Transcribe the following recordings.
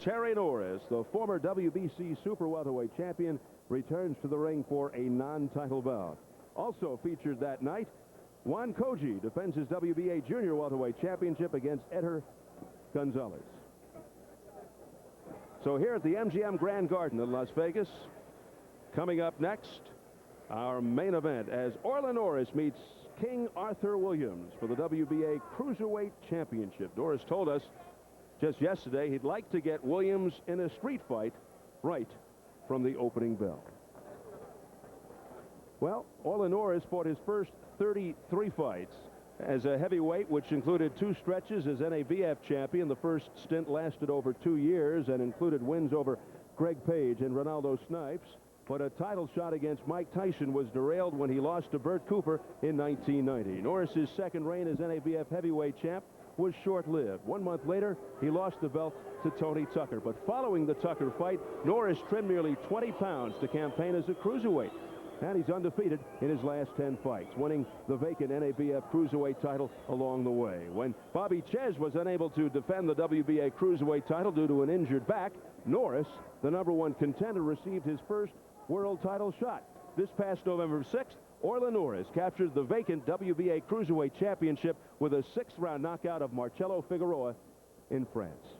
Terry Norris, the former WBC super welterweight champion, returns to the ring for a non-title bout. Also featured that night, Juan Koji defends his WBA junior welterweight championship against Eder Gonzalez. So here at the MGM Grand Garden in Las Vegas, coming up next, our main event as ORLIN Norris meets King Arthur Williams for the WBA Cruiserweight Championship. Norris told us just yesterday he'd like to get Williams in a street fight right from the opening bell. Well, ORLIN Norris fought his first 33 fights as a heavyweight, which included 2 stretches as NABF champion. The first stint lasted over 2 years and included wins over Greg Page and Ronaldo Snipes. But a title shot against Mike Tyson was derailed when he lost to Bert Cooper in 1990. Norris's second reign as NABF heavyweight champ was short-lived. 1 month later, he lost the belt to Tony Tucker. But following the Tucker fight, Norris trimmed nearly 20 pounds to campaign as a cruiserweight. And he's undefeated in his last 10 fights, winning the vacant NABF Cruiserweight title along the way. When Bobby Chez was unable to defend the WBA Cruiserweight title due to an injured back, Norris, the #1 contender, received his first world title shot. This past November 6th, ORLIN Norris captured the vacant WBA Cruiserweight Championship with a 6th-round knockout of Marcelo Figueroa in France.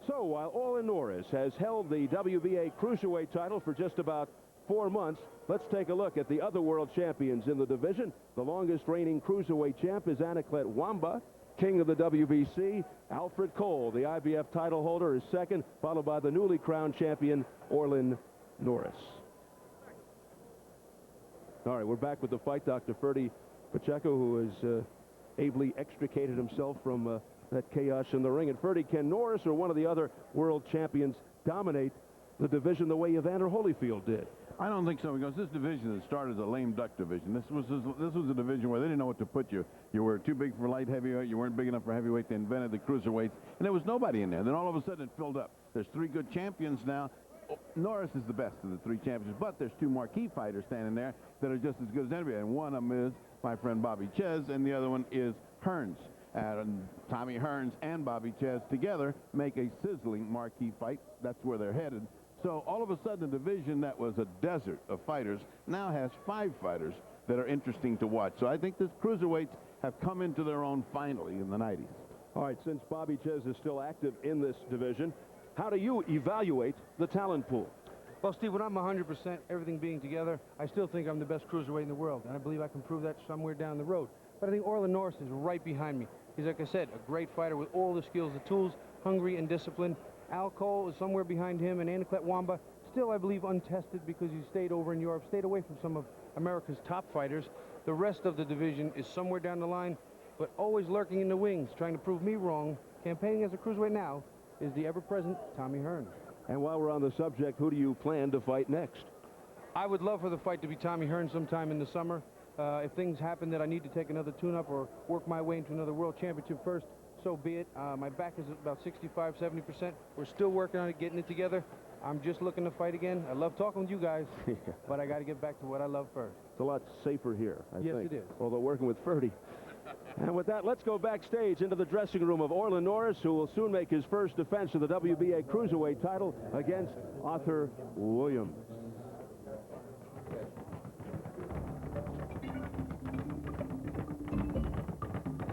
So while ORLIN Norris has held the WBA Cruiserweight title for just about 4 months, let's take a look at the other world champions in the division. The longest reigning Cruiserweight champ is Anaclet Wamba, king of the WBC. Alfred Cole, the IBF title holder, is second, followed by the newly crowned champion, ORLIN Norris. All right, we're back with the fight. Dr. Ferdy Pacheco, who has ably extricated himself from that chaos in the ring. And Ferdy, can Norris or one of the other world champions dominate the division the way Evander Holyfield did? I don't think so, because this division that started as a lame duck division. This was a division where they didn't know what to put you. You were too big for light heavyweight. You weren't big enough for heavyweight. They invented the cruiserweights, and there was nobody in there. Then all of a sudden it filled up. There's 3 good champions now. Norris is the best of the 3 champions, but there's 2 marquee fighters standing there that are just as good as anybody. And one of them is my friend Bobby Chez, and the other one is Hearns. And Tommy Hearns and Bobby Chez together make a sizzling marquee fight. That's where they're headed. So all of a sudden, a division that was a desert of fighters now has 5 fighters that are interesting to watch. So I think the cruiserweights have come into their own finally in the 90s. All right, since Bobby Chez is still active in this division, how do you evaluate the talent pool? Well, Steve, when I'm 100%, everything being together, I still think I'm the best cruiserweight in the world, and I believe I can prove that somewhere down the road. But I think ORLIN Norris is right behind me. He's, like I said, a great fighter with all the skills, the tools, hungry and disciplined. Al Cole is somewhere behind him, and Anaclet Wamba, still, I believe, untested because he stayed over in Europe, stayed away from some of America's top fighters. The rest of the division is somewhere down the line, but always lurking in the wings, trying to prove me wrong. Campaigning as a cruiserweight now is the ever-present Tommy Hearns. And while we're on the subject, who do you plan to fight next? I would love for the fight to be Tommy Hearns sometime in the summer. If things happen that I need to take another tune-up or work my way into another world championship first, so be it. My back is about 65, 70%. We're still working on it, getting it together. I'm just looking to fight again. I love talking with you guys, but I got to get back to what I love first. It's a lot safer here, I think. Yes, it is. Although working with Ferdy. And with that, let's go backstage into the dressing room of ORLIN Norris, who will soon make his first defense of the WBA Cruiserweight title against Arthur Williams.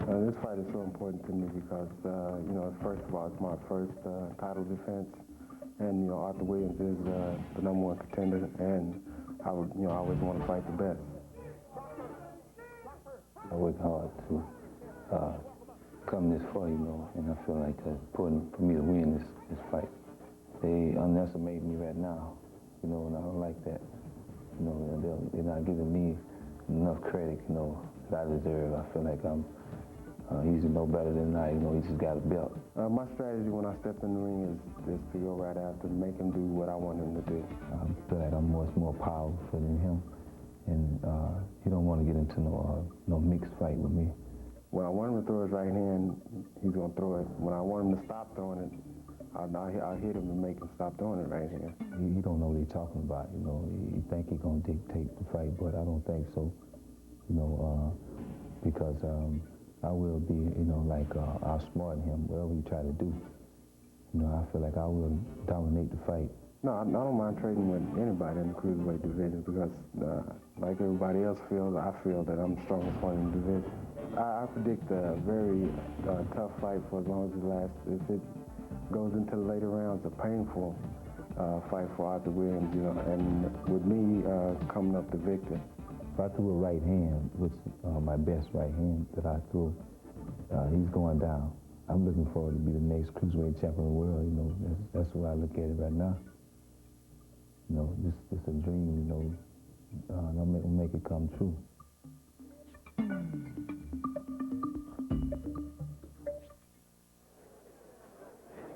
This fight is so important to me because, you know, first of all, it's my first title defense. And, you know, Arthur Williams is the #1 contender, and I would, you know, I always want to fight the best. I worked hard to come this far, you know, and I feel like it's important for me to win this fight. They underestimate me right now, you know, and I don't like that. You know, they're not giving me enough credit, you know, that I deserve. I feel like he's no better than I, you know, he just got a belt. My strategy when I step in the ring is to go right after, make him do what I want him to do. I feel like I'm much more powerful than him, and he don't want to get into no mixed fight with me. When I want him to throw his right hand, he's going to throw it. When I want him to stop throwing it, I'll hit him and make him stop throwing it right hand. He don't know what he's talking about, you know. He think he's going to dictate the fight, but I don't think so, you know, because I will be, you know, like outsmarting him, whatever he try to do. you know, I feel like I will dominate the fight. No, I don't mind trading with anybody in the cruiserweight division because, like everybody else feels, I feel that I'm the strongest one in the division. I predict a very tough fight for as long as it lasts. If it goes into the later rounds, a painful fight for Arthur Williams, you know, and with me coming up the victor. If I threw a right hand, which my best right hand that I threw, he's going down. I'm looking forward to be the next cruiserweight champion of the world. You know, that's the way I look at it right now. You know, it's a dream. You know, I'll make it come true.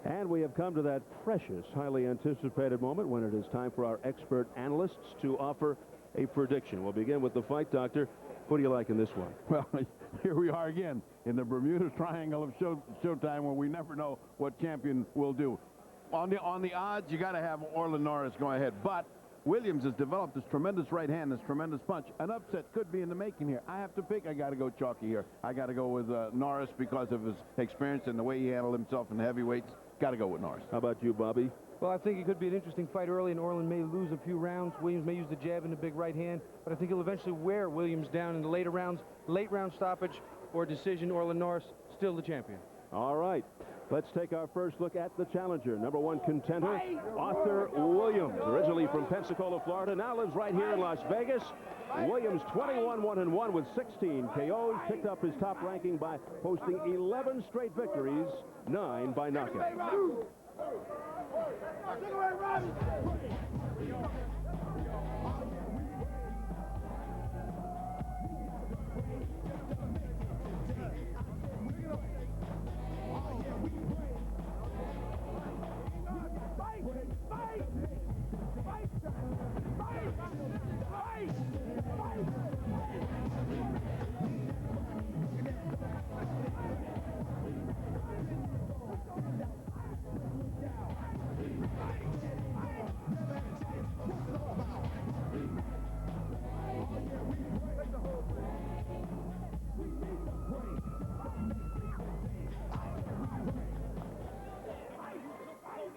And we have come to that precious, highly anticipated moment when it is time for our expert analysts to offer a prediction. We'll begin with the fight, Doctor. Who do you like in this one? Well, here we are again in the Bermuda Triangle of Showtime, where we never know what champion will do. On the odds, you got to have ORLIN Norris go ahead, but Williams has developed this tremendous right hand, this tremendous punch. An upset could be in the making here. I have to pick. I got to go chalky here. I got to go with Norris because of his experience and the way he handled himself in the heavyweights. Got to go with Norris. How about you, Bobby? Well, I think it could be an interesting fight early, and ORLIN may lose a few rounds. Williams may use the jab and the big right hand, but I think he'll eventually wear Williams down in the later rounds. Late round stoppage or decision, ORLIN Norris still the champion. All right. Let's take our first look at the challenger. Number one contender, Arthur Williams. Originally from Pensacola, Florida, now lives right here in Las Vegas. Williams 21-1-1 with 16 KOs. Picked up his top ranking by posting 11 straight victories, 9 by knockout.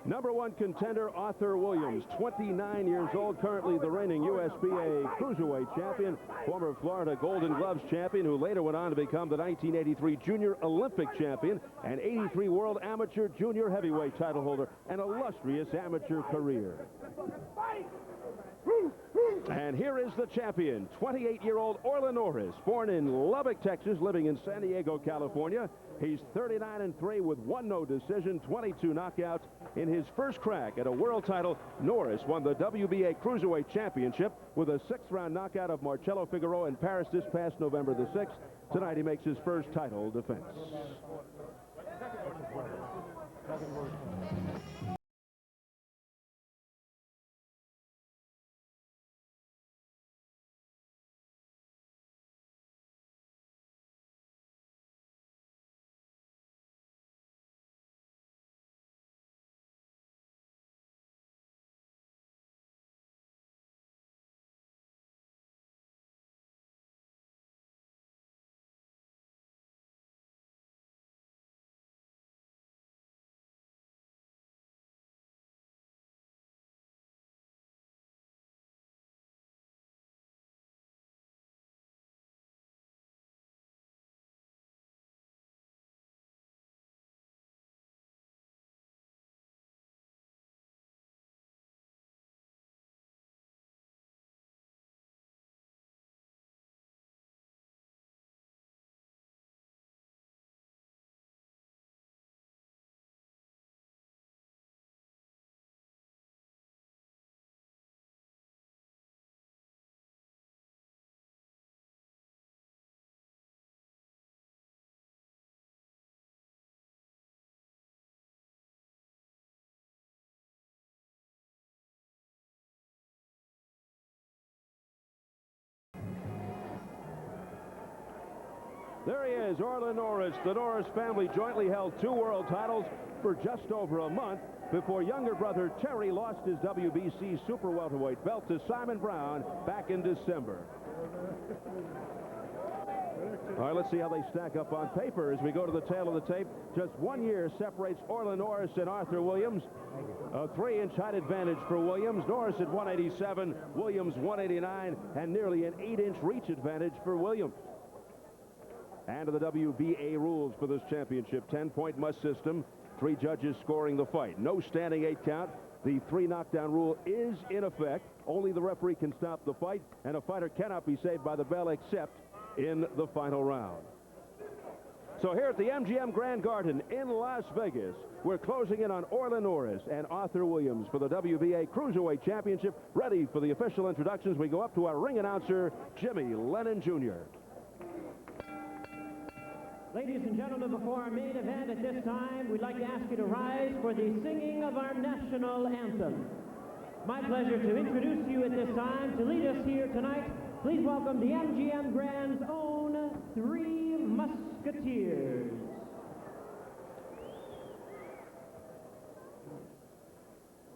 Number one contender, Arthur Williams, 29 years old, currently the reigning USBA Cruiserweight champion, former Florida Golden Gloves champion, who later went on to become the 1983 Junior Olympic champion and 83 World Amateur Junior Heavyweight title holder, an illustrious amateur career. And here is the champion, 28-year-old ORLIN Norris, born in Lubbock, Texas, living in San Diego, California. He's 39-3 with 1 no decision, 22 knockouts. In his first crack at a world title, Norris won the WBA Cruiserweight Championship with a 6th-round knockout of Marcelo Figueroa in Paris this past November the 6th. Tonight he makes his first title defense. There he is, ORLIN Norris. The Norris family jointly held 2 world titles for just over a month before younger brother Terry lost his WBC super welterweight belt to Simon Brown back in December. All right, let's see how they stack up on paper as we go to the tail of the tape. Just 1 year separates ORLIN Norris and Arthur Williams. A 3-inch height advantage for Williams. Norris at 187, Williams 189, and nearly an 8-inch reach advantage for Williams. And to the WBA rules for this championship, 10-point must system, 3 judges scoring the fight. No standing 8 count. The 3 knockdown rule is in effect. Only the referee can stop the fight, and a fighter cannot be saved by the bell except in the final round. So here at the MGM Grand Garden in Las Vegas, we're closing in on ORLIN Norris and Arthur Williams for the WBA Cruiserweight Championship. Ready for the official introductions, we go up to our ring announcer, Jimmy Lennon Jr. Ladies and gentlemen, before our main event at this time, we'd like to ask you to rise for the singing of our national anthem. My pleasure to introduce you at this time. To lead us here tonight, please welcome the MGM Grand's own 3 Musketeers.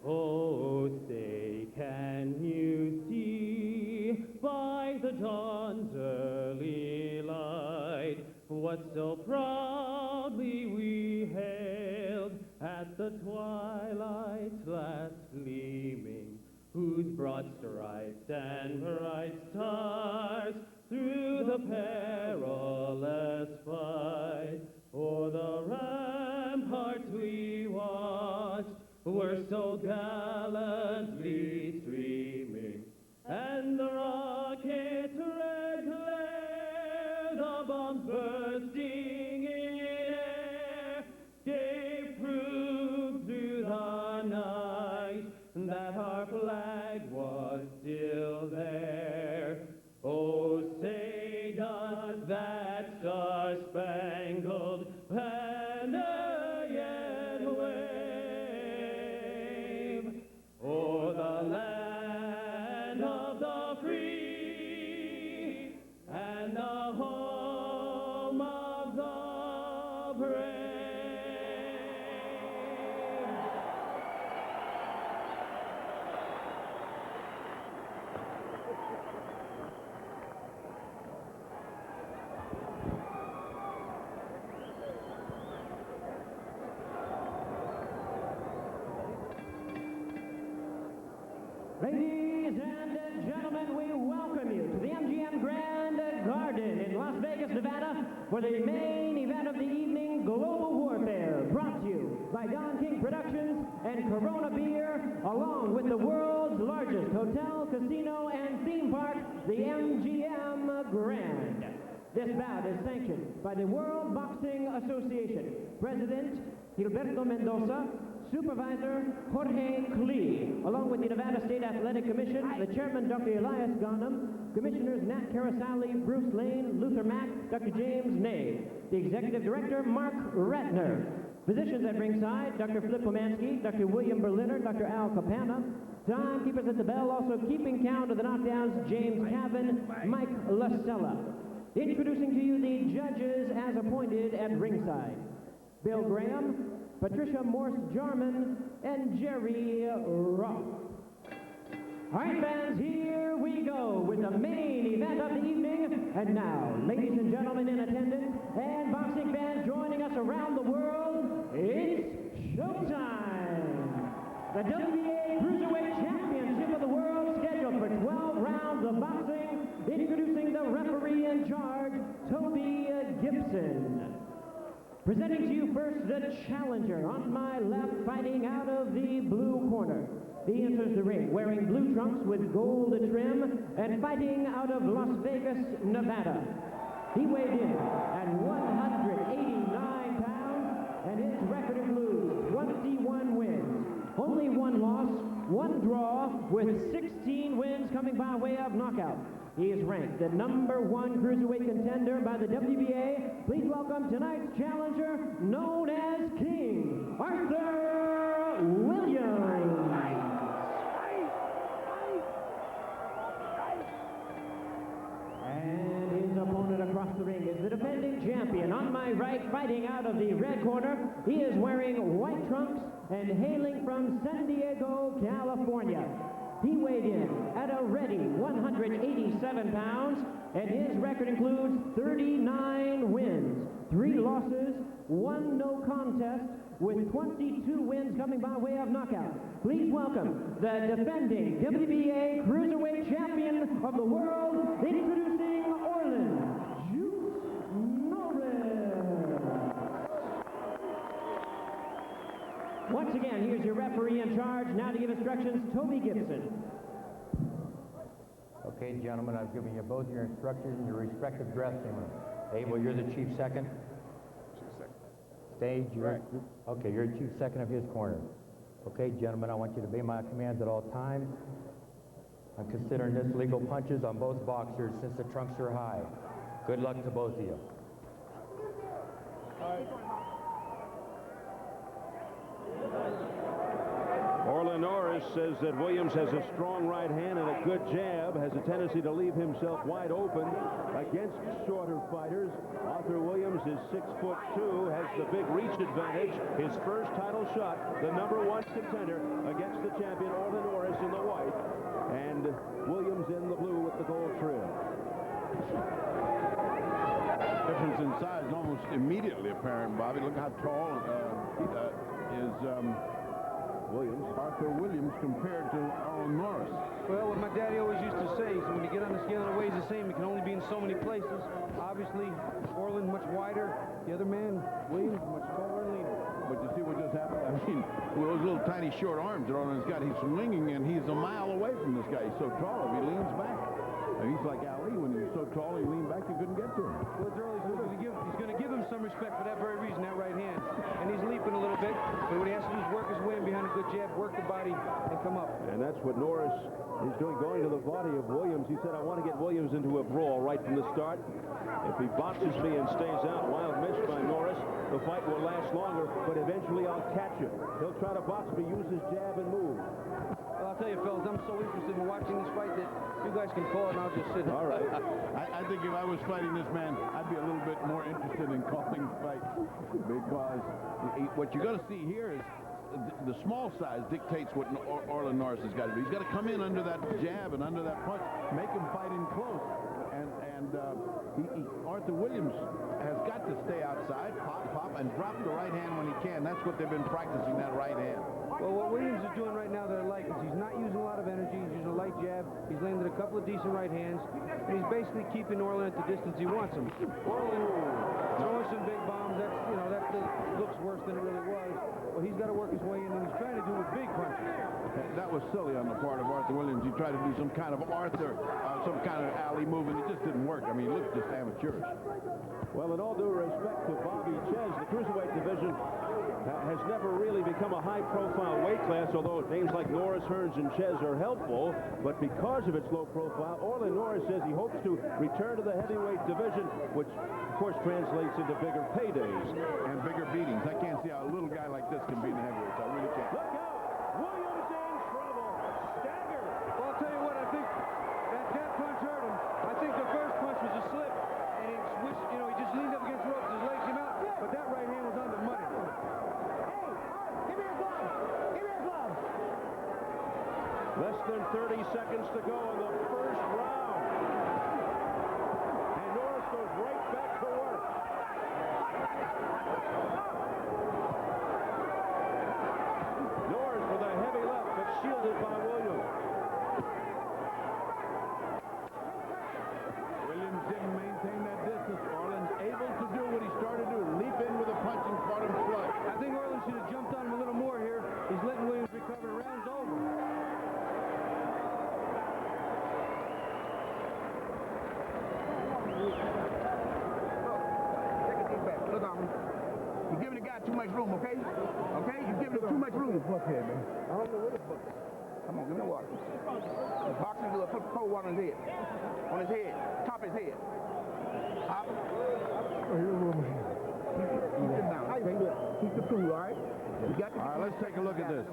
Oh, say, can you see by the dawn's early light what so proudly we hailed at the twilight's last gleaming, whose broad stripes and bright stars through the perilous fight o'er the ramparts we watched were so gallantly streaming, and the rockets red glare, the bombs bursting in air, gave proof through the night that our flag was still there. Oh, say does that star-spangled banner yet wave o'er the land of the free and the home of the brave? Ladies and gentlemen, we welcome you to the MGM Grand Garden in Las Vegas, Nevada, for the main event of the evening, Global Warfare, brought to you by Don King Productions and Corona Beer, along with the world's largest hotel, casino, and theme park, the MGM Grand. This bout is sanctioned by the World Boxing Association, President Gilberto Mendoza, Supervisor Jorge Klee, along with the Nevada State Athletic Commission, the Chairman Dr. Elias Ghanem, Commissioners Nat Carasali, Bruce Lane, Luther Mack, Dr. James Ney, the Executive Director Mark Ratner, physicians at ringside, Dr. Flip Pomansky, Dr. William Berliner, Dr. Al Capana, timekeepers at the bell, also keeping count of the knockdowns, James Cavan, Mike Lasella. Introducing to you the judges as appointed at ringside, Bill Graham, Patricia Morse-Jarman, and Jerry Roth. All right, fans, here we go with the main event of the evening. And now, ladies and gentlemen in attendance and boxing fans joining us around the world, it's showtime! The WBA Cruiserweight Championship of the World, scheduled for 12 rounds of boxing, introducing the referee in charge, Toby Gibson. Presenting to you first the challenger on my left, fighting out of the blue corner. He enters the ring wearing blue trunks with gold trim and fighting out of Las Vegas, Nevada. He weighed in at 189 pounds, and his record includes 21 wins, only 1 loss, 1 draw, with 16 wins coming by way of knockout. He is ranked the #1 cruiserweight contender by the WBA. Please welcome tonight's challenger, known as King, Arthur Williams. And his opponent across the ring is the defending champion. On my right, fighting out of the red corner, he is wearing white trunks and hailing from San Diego, California. He weighed in at a ready 187 pounds, and his record includes 39 wins, 3 losses, 1 no contest, with 22 wins coming by way of knockout. Please welcome the defending WBA Cruiserweight Champion of the world, introducing ORLIN, NORRIS. Once again, here's your referee in charge. Now to give instructions, Toby Gibson. Okay, gentlemen, I've given you both your instructions in your respective dressing rooms. Abel, you're the chief second? Chief second. Stage, you're... Right. Okay, you're chief second of his corner. Okay, gentlemen, I want you to obey my commands at all times. I'm considering this legal punches on both boxers since the trunks are high. Good luck to both of you. ORLIN Norris says that Williams has a strong right hand and a good jab, has a tendency to leave himself wide open against shorter fighters. Arthur Williams is 6'2", has the big reach advantage. His first title shot, the #1 contender against the champion ORLIN Norris in the white, and Williams in the blue with the gold trim. Difference in size almost immediately apparent, Bobby. Look how tall is Williams. Arthur Williams compared to ORLIN Norris. Well, what my daddy always used to say is when you get on the scale and it weighs the same, it can only be in so many places. Obviously, ORLIN much wider. The other man, Williams, much taller and leaner. But you see what just happened? I mean, with those little tiny short arms that ORLIN's got, he's swinging and he's a mile away from this guy. He's so tall, if he leans back. And he's like Ali. When he was so tall, he leaned back, you couldn't get to him. Well, it's early, so he's going to give him some respect for that very reason, that right hand. And he's leaping a little bit, but what he has to do is work his way in behind a good jab, work the body, and come up. And that's what Norris is doing, going to the body of Williams. He said, I want to get Williams into a brawl right from the start. If he boxes me and stays out, wild miss by Norris, the fight will last longer, but eventually I'll catch him. He'll try to box me, use his jab and move. Well, I'll tell you, fellas, I'm so interested in watching this fight that you guys can call it and I'll just sit here. All right. I think if I was fighting this man, I'd be a little bit more interested in calling the fight, because what you got to see here is the small size dictates what ORLIN Norris has got to do. He's got to come in under that jab and under that punch, make him fight in close. And Arthur Williams has got to stay outside, pop, and drop the right hand when he can. That's what they've been practicing, that right hand. Well, what Williams is doing right now that I like is he's not using a lot of energy. He's using a light jab. He's landed a couple of decent right hands, and he's basically keeping ORLIN at the distance he wants him. ORLIN throwing some big bombs. That's, you know, that looks worse than it really was. Well, he's got to work his way in, and he's trying to do with big punches. That was silly on the part of Arthur Williams. He tried to do some kind of some kind of alley move, and it just didn't work. I mean, it looked just amateurish. Well, in all due respect to Bobby Ches, the cruiserweight division has never really become a high-profile weight class, although names like Norris, Hearns, and Ches are helpful. But because of its low profile, ORLIN Norris says he hopes to return to the heavyweight division, which, of course, translates into bigger paydays. And bigger beatings. I can't see how a little guy like this can beat the heavyweights. I really can't. Look out! Williams in trouble. Stagger. Well, I'll tell you what, I think that punch hurt him. I think the first punch was a slip, and he switched, you know, he just leaned up against the ropes, his legs came out, but that right hand was on the money. Less than 30 seconds to go in the first round. And Norris goes right back to work. Norris with a heavy left, but shielded by Williams. Williams didn't maintain that distance. ORLIN's able to do what he started to do, leap in with a punch and caught him flush. I think ORLIN should have jumped on him a little more here. He's letting Williams recover. The round's over. Look on him. You're giving the guy too much room, okay? Okay? You're giving him too much room. Buckhead, man. I don't know where the buck is. Come on, give me the water. The boxing glove, put cold water on his head. On his head. Top his head. Top. Oh, you're a little man. Keep it down. Keep the cool, all right? You got to All right, let's take a look at this.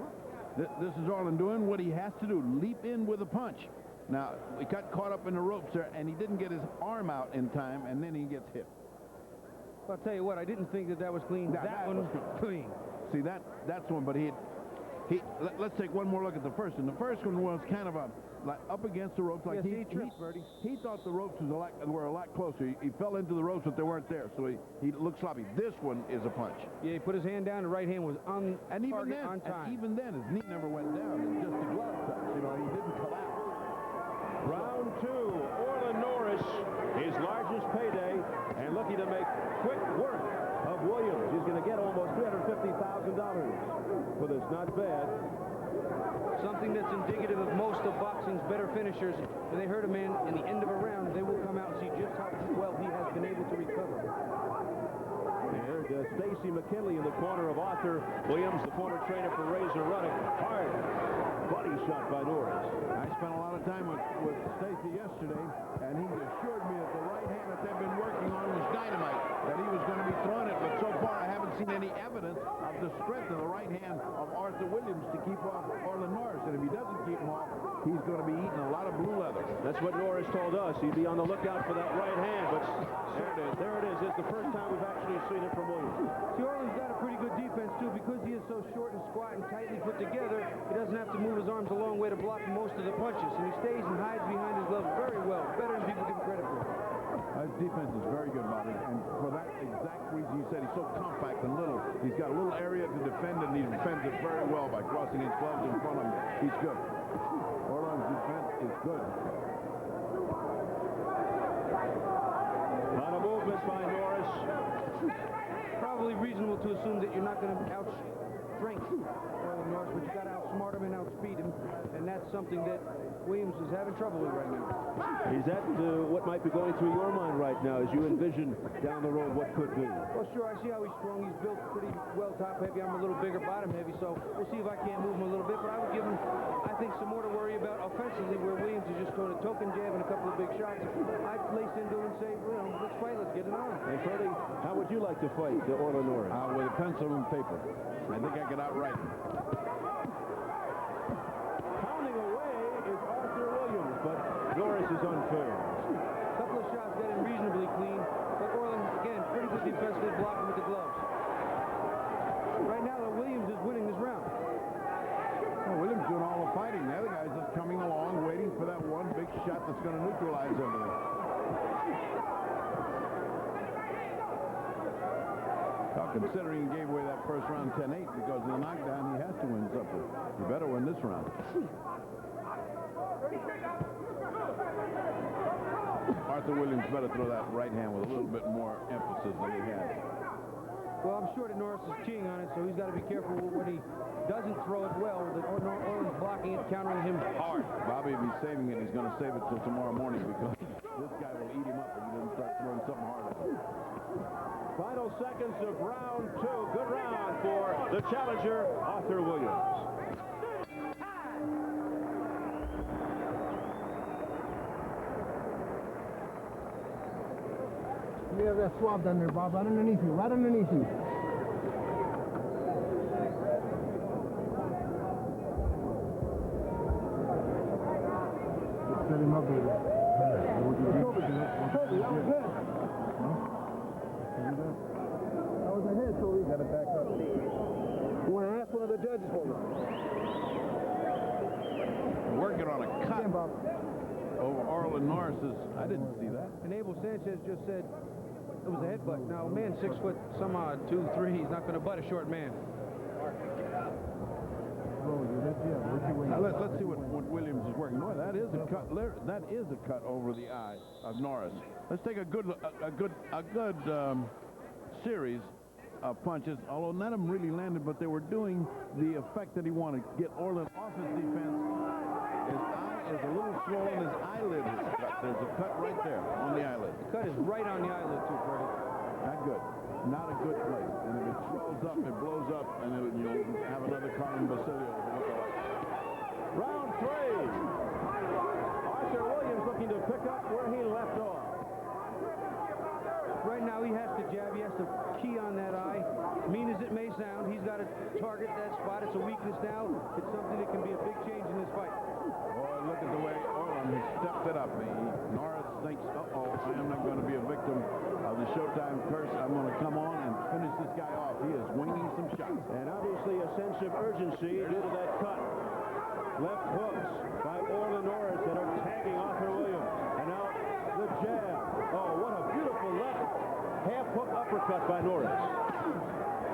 This is ORLIN doing what he has to do, leap in with a punch. Now, he got caught up in the ropes there, and he didn't get his arm out in time, and then he gets hit. Well, I'll tell you what, I didn't think that was clean. Nah, that one was clean. See, that's one, but let's take one more look at the first one. The first one was kind of like up against the ropes. Like he tripped, Bertie. He thought the ropes were a lot closer. He fell into the ropes, but they weren't there, so he looked sloppy. This one is a punch. Yeah, he put his hand down. The right hand was on target, on time. And even then, his knee never went down. It was just a glove touch. You know, he didn't collapse. Round 2, Orlin Norris, his largest payday, and looking to make quick work of Williams. He's going to get almost $350,000 for this. Not bad. Something that's indicative of most of boxing's better finishers. When they hurt a man in the end of a round, they will come out and see just how well he has been able to recover. There's Stacy McKinley in the corner of Arthur Williams, the former trainer for Razor Ruddock. Hard body shot by Norris. I spent a lot of time with Stacy yesterday, and he assured me that the right hand that they've been working on was dynamite, that he was going to be throwing it, but so far I haven't seen any evidence of the strength of the right hand of Arthur Williams to keep off Orlin Norris, and if he doesn't keep him off, he's going to be eating a lot of blue leather. That's what Norris told us. He'd be on the lookout for that right hand, but there it is. There it is. It's the first time we've actually seen it from Williams. See, Orlin's got a pretty good defense, too. Because he is so short and squat and tightly put together, he doesn't have to move his arms a long way to block most of the punches, and he stays and hides behind his gloves very well, better than people give him credit for. His defense is very good, Bobby, and for that exact reason you said, he's so compact and little. He's got a little area to defend, and he defends it very well by crossing his gloves in front of him. He's good. Orlin's defense is good. A lot of movement by Norris. Probably reasonable to assume that you're not going to outstrength Orlin Norris, but you got to outsmart him and outspeed him, and that's something that Williams is having trouble with right now. Is that what might be going through your mind right now as you envision down the road what could be? Well, sure, I see how he's strong. He's built pretty well top-heavy. I'm a little bigger bottom-heavy, so we'll see if I can't move him a little bit, but I would give him, I think, some more to worry about offensively, where Williams is just throwing a token jab and a couple of big shots. I'd lace into him and say, well, let's fight, let's get it on. And Freddie, how would you like to fight Orlin Norris? With a pencil and paper. I think I could outright him. Pounding away is Arthur Williams, but Norris is unfair. A couple of shots got him reasonably clean, but Orlin, again, pretty good defensively blocking with the gloves. Right now, though, Williams is winning this round. Well, Williams doing all the fighting. The other guy's just coming along, waiting for that one big shot that's going to neutralize everything. Considering he gave away that first round 10-8 because of the knockdown, he has to win something. He better win this round. Arthur Williams better throw that right hand with a little bit more emphasis than he has. Well, I'm sure that Norris is keying on it, so he's got to be careful when he doesn't throw it well, that Orlin's blocking it, countering him hard. Bobby, if he's saving it, he's going to save it till tomorrow morning because this guy will eat him up if he doesn't start throwing something hard at him. Final seconds of round 2. Good round for the challenger, Arthur Williams. You have that swab down there, Bob, right underneath you, right underneath you. Set him up, baby. That was good. That was a hit, so we got to back up. You want to ask one of the judges for me? Working on a cut over Orlin Norris's. I didn't see that. And Abel Sanchez just said it was a headbutt. Now, a man 6 foot some odd, 2'3", he's not going to butt a short man. Now let's see what Williams is working. No, that is a cut. That is a cut over the eye of Norris. Let's take a good series of punches. Although none of them really landed, but they were doing the effect that he wanted. Get Orlin off his defense. His eye is a little swollen. His eyelid is cut. There's a cut right there on the eyelid. The cut is right on the eyelid too, Freddie. Not good. Not a good place. And if it swells up, it blows up, and you'll have another Carmen Basilio. Round 3. Arthur Williams looking to pick up where he left off. Right now, he has to jab. He has to key on that eye. Mean as it may sound, he's got to target that spot. It's a weakness now. It's something that can be a big change in this fight. Boy, look at the way ORLIN has stepped it up. Norris thinks, uh-oh, I am not going to be a victim of the Showtime curse. I'm going to come on and finish this guy off. He is winging some shots. And obviously a sense of urgency due to that cut. Left hooks by ORLIN Norris that are tagging Arthur Williams. And now the jab. Oh, what a beautiful left half hook uppercut by Norris.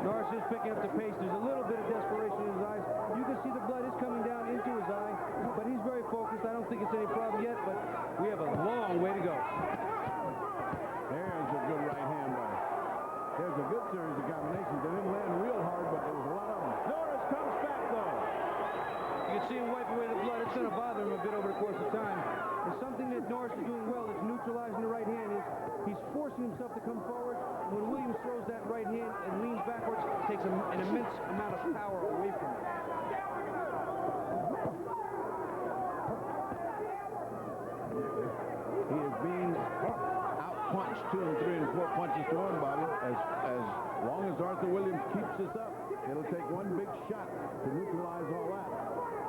Norris is picking up the pace. There's a little bit of desperation in his eyes. You can see the blood is coming down into his eye, but he's very focused. I don't think it's any problem yet, but we have a long way to go. There's a good right hand by. There's a good series of combinations. They didn't land real hard, but there was a lot of them. Norris comes back, though. You can see him wipe away the blood. It's going to bother him a bit over the course of time. And something that Norris is doing well, that's neutralizing the right hand, is he's forcing himself to come forward. When Williams throws that right hand and leans backwards, it takes an immense amount of power away from him. He is being out-punched 2 and 3 and 4 punches to one, Bobby. As long as Arthur Williams keeps this up, it'll take one big shot to neutralize all that.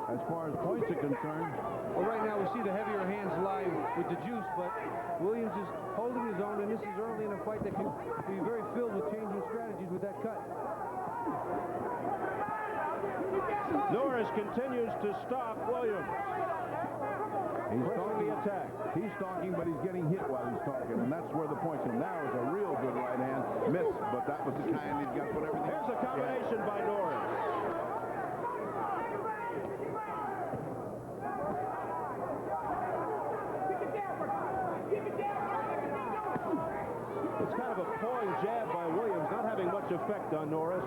As far as points are concerned. Well, right now we see the heavier hands lie with the juice, but Williams is holding his own, and this is early in a fight that can be very filled with changing strategies with that cut. Norris continues to stop Williams. He's stalking the attack. He's stalking, but he's getting hit while he's talking, and that's where the points are. Now is a real good right hand. Miss, but that was the kind he's got to put everything. Here's a combination by Norris. It's kind of a pawing jab by Williams, not having much effect on Norris.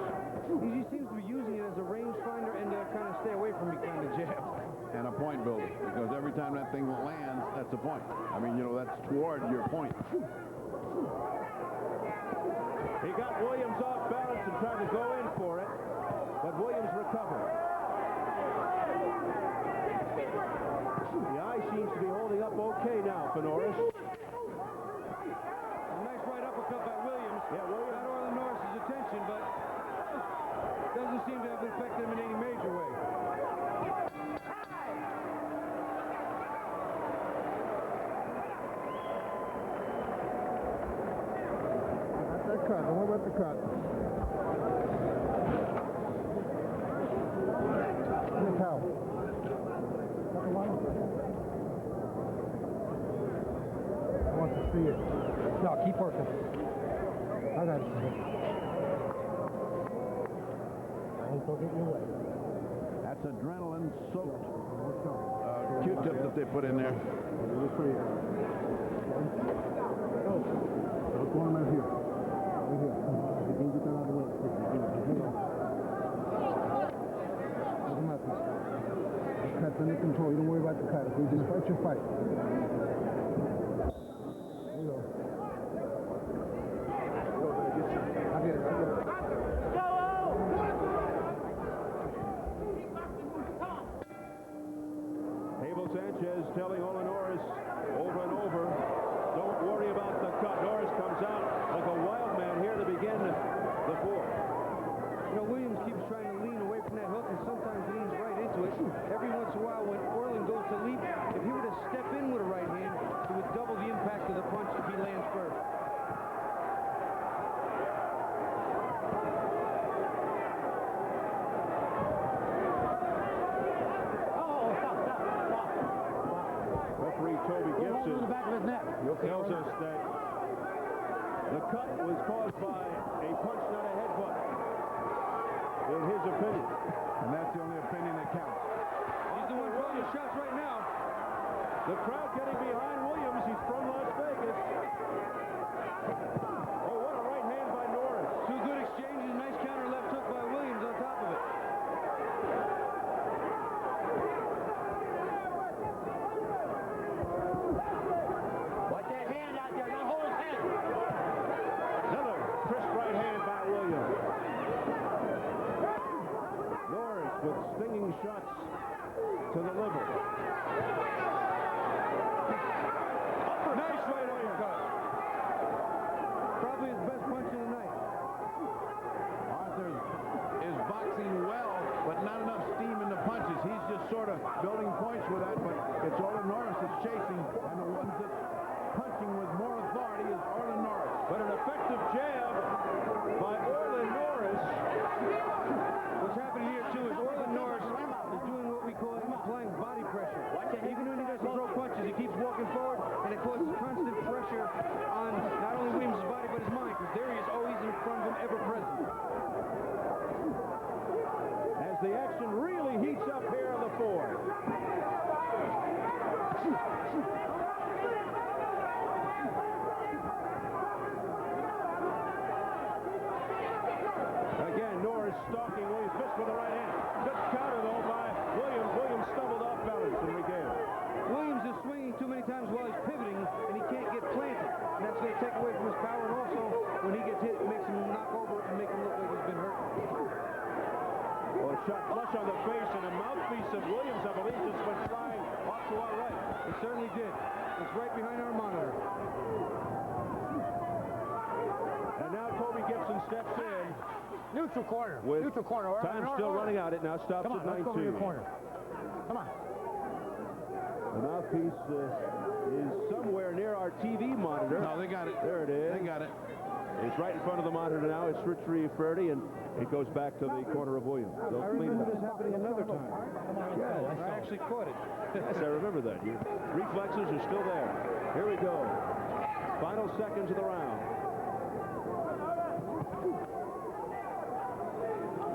He seems to be using it as a rangefinder and kind of stay away from me kind of jab. And a point builder, because every time that thing lands, that's a point. I mean, you know, that's toward your point. He got Williams off balance and tried to go in for it, but Williams recovered. The eye seems to be holding up okay now for Norris. A nice right uppercut by Williams. Yeah, Williams. Got Orlin Norris's attention, but doesn't seem to have affected him in any major way. That cut. Don't worry about the cut. Look how. I want to see it. No, keep working. I got it. I ain't gonna get in your way. That's adrenaline-soaked Q-tip that they put in there. What's going on right here? Right here. You can get that out of the way. Doesn't matter. The cut's under control. You don't worry about the cut. If you just fight your fight. There you go. I get it. Abel Sanchez telling Orlin Norris over and over, don't worry about the cut. Norris comes out like a wild man here to begin the fourth. You know, Williams keeps trying to lean away from that hook, and sometimes leans right into it. Every once in a while, when Orlin goes to leap, if he were to step in with a right hand, it would double the impact of the punch if he lands first. Referee Toby Gibson tells us that the cut was caused by a punch, not a headbutt, in his opinion. And that's the only opinion that counts. He's the one throwing the shots right now. The crowd getting behind Williams. He's from Las Vegas. Oh, what a right hand by Norris. Two good exchanges, nice counter left hook by Williams on top of it. Watch that hand out there. Don't hold his head. Another crisp right hand by Williams. Norris with stinging shots to the liver. Nice right uppercut. sort of building points with that, but it's Orlin Norris that's chasing, and the ones that's punching with more authority is Orlin Norris. But an effective jab by Orlin Norris. What's happening here, too, is Orlin Norris is doing what we call applying body pressure. Even when he doesn't throw punches, he keeps walking forward, and it causes constant pressure on not only Williams' body, but his mind, because there he is always in front of him, ever present. As the action really heats up here on the fourth. Again, Norris stalking Williams, fist with the right hand. Good counter, though, by Williams. Williams stumbled off balance and regained. Williams is swinging too many times while he's pivoting, and he can't get planted. And that's going to take away from his power, and also, when he gets hit, it makes him knock over and make him look like he's been hurt. Well, a shot flush on the face, and a mouthpiece of Williams, I believe, just went flying off to our right. It certainly did. It's right behind our monitor. And now Toby Gibson steps in. Neutral corner. With Neutral corner. time still running out. It now stops Come on, at 19. let's go to your corner. Come on. The mouthpiece is somewhere near our TV monitor. No, they got it. There it is. They got it. It's right in front of the monitor now. It's Rich Ferdy, and it goes back to the corner of Williams. They'll I clean it remember up. this happening another time. Yes. I actually caught it. Yes, I remember that. Your reflexes are still there. Here we go. Final seconds of the round.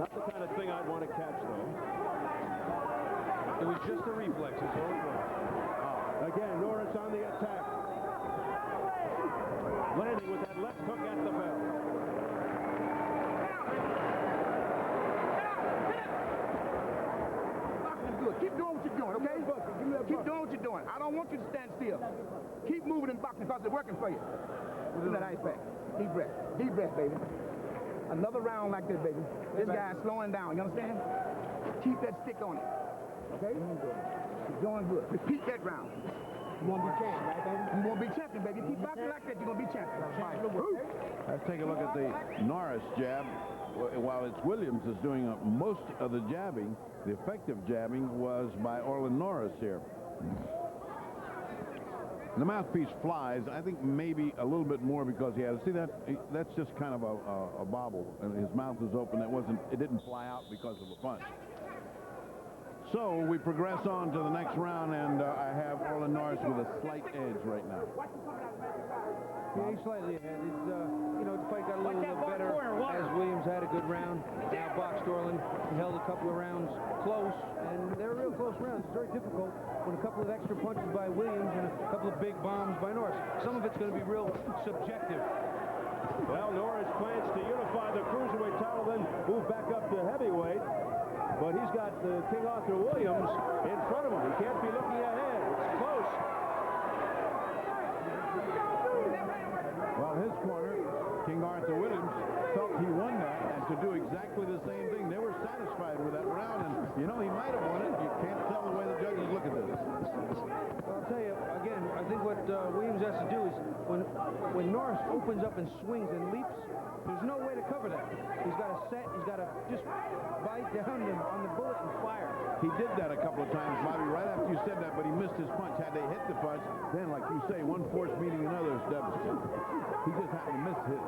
Not the kind of thing I'd want to catch, though. It was just a reflex. That's all it was. Again, Norris on the attack. Landing with that left hook at the bell. Boxing is good. Keep doing what you're doing, okay? Keep doing what you're doing. I don't want you to stand still. Keep moving in boxing because it's working for you. Give that ice pack. Deep breath. Deep breath, baby. Another round like this, baby. This guy's slowing down. You understand? Keep that stick on it. Okay? You're doing good. Repeat that round. You want to be champion, right, baby? You want to be champion, baby. Keep boxing like that, you're going to be champion. Let's take a look at the Norris jab. While it's Williams is doing most of the jabbing, the effective jabbing was by Orlin Norris here. The mouthpiece flies. I think maybe a little bit more because he has. See that? That's just kind of a bobble, and his mouth is open. It didn't fly out because of a punch. So we progress on to the next round, and I have Orlin Norris with a slight edge right now. Yeah, he's slightly ahead. It's, you know, the fight got a little bit better as Williams had a good round. Now boxed Orlin. He held a couple of rounds close, and they're real close rounds. It's very difficult when a couple of extra punches by Williams and a couple of big bombs by Norris. Some of it's going to be real subjective. Well, Norris plans to unify the cruiserweight title, then move back up to heavyweight. But he's got King Arthur Williams in front of him. He can't be looking ahead. It's close. Well, his corner, King Arthur Williams, felt he won that, and to do exactly the same thing. They were satisfied with that round, and, you know, he might have won it. You can't tell the way the judges look at this. Well, I'll tell you, again, I think what Williams has to do is when Norris opens up and swings and leaps, there's no way to cover that. He's got to set, he's got to just bite down on the bullet and fire. He did that a couple of times, Bobby, right after you said that, but he missed his punch. Had they hit the punch, then, like you say, one force meeting another is devastating. He just happened to miss his.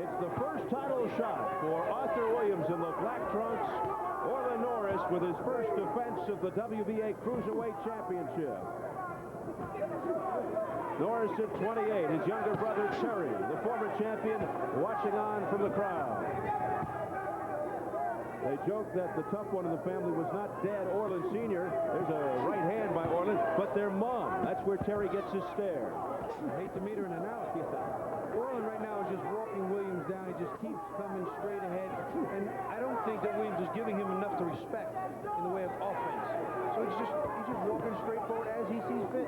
It's the first title shot for Arthur Williams in the black trunks. Orlin Norris with his first defense of the WBA Cruiserweight Championship. Norris at 28, his younger brother Terry, the former champion, watching on from the crowd. They joke that the tough one in the family was not Dad Orlin Sr. There's a right hand by Orlin, but their mom. That's where Terry gets his stare. I hate to meet her in an alley. Orlin right now is just walking Williams down. He just keeps coming straight ahead. And I don't think that Williams is giving him enough to respect in the way of offense. So he's just walking straight forward as he sees fit.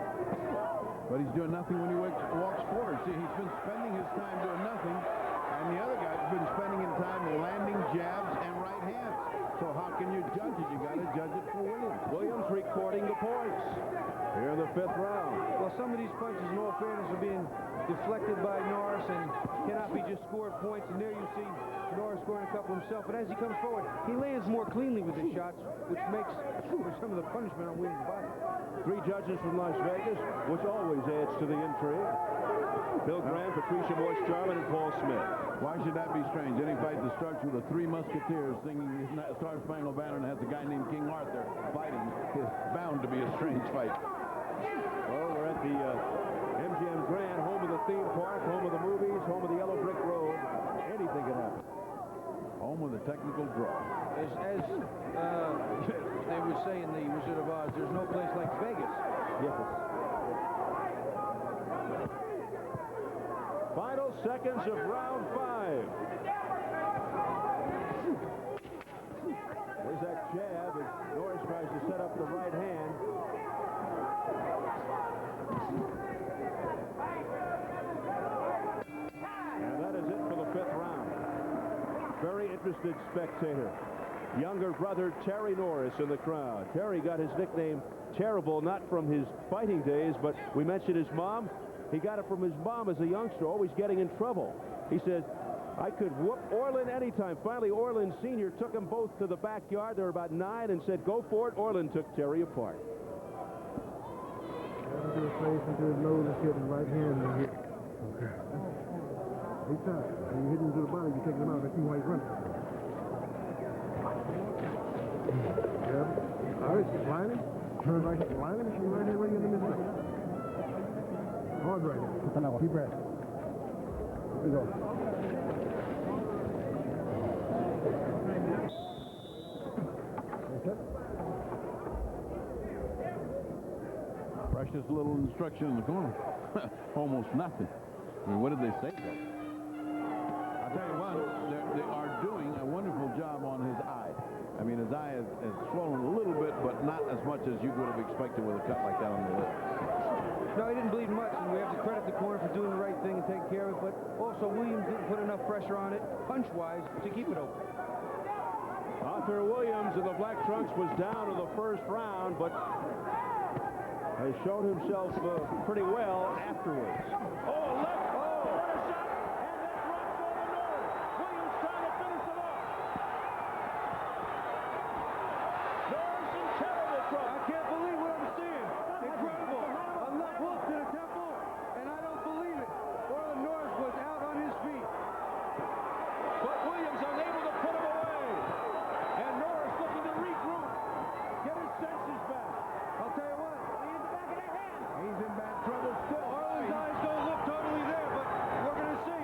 But he's doing nothing when he walks forward. See, he's been spending his time doing nothing, and the other guy's been spending his time landing jabs and right hands. So how can you judge it? You got to judge it for Williams. Williams recording the points. Here in the 5th round. Well, some of these punches, in all fairness, are being deflected by Norris and cannot be just scored points. And there you see Norris scoring a couple himself. But as he comes forward, he lands more cleanly with his shots, which makes for some of the punishment on Williams' body. 3 judges from Las Vegas, which always adds to the intrigue. Bill Graham, Patricia Morse Charman, and Paul Smith. Why should that be strange? Any fight that starts with the 3 Musketeers singing the Star Spangled Banner and has a guy named King Arthur fighting is bound to be a strange fight. Well, we're at the MGM Grand, home of the theme park, home of the movies, home of the Yellow Brick Road. Anything can happen. Home of the technical draw. As they would say in the Wizard of Oz, there's no place like Vegas. Yes. Final seconds of round 5. There's that jab as Norris tries to set up the right hand. And that is it for the 5th round. Very interested spectator. Younger brother Terry Norris in the crowd. Terry got his nickname Terrible not from his fighting days, but we mentioned his mom. He got it from his mom as a youngster, always getting in trouble. He said, I could whoop Orlin anytime. Finally, Orlin Sr. took them both to the backyard. They were about 9 and said, go for it. Orlin took Terry apart. Into his face, into his nose, and hit his right hand. And hit. Okay. 8 times. When you hit him to the body, you take him out. That's why he's running. Yeah. All right, line him. Turn right hand. Line him. Shoot right hand right in the middle. Hard right hand. Deep breath. Here we go. Precious little instruction in the corner. Almost nothing. I mean, what did they say there? I'll tell you what, they are doing a wonderful job on his eye. I mean, his eye has swollen a little bit, but not as much as you would have expected with a cut like that on the lid. No, he didn't bleed much, and we have to credit the corner for doing the right thing and taking care of it, but also Williams didn't put enough pressure on it, punch-wise, to keep it open. Arthur Williams in the black trunks was down in the 1st round, but has shown himself pretty well afterwards. Oh, left! Oh, what a shot! And that drops over Norris. Williams trying to finish it off. Norris in terrible trouble. I can't believe what I'm seeing. Incredible. A left hook to the temple, and I don't believe it. Orlin Norris was out on his feet. But Williams unable to put him away. And Norris looking to regroup, get his senses back. I'll tell you what. He's in bad trouble still. Orlin's eyes don't look totally there, but we're going to see.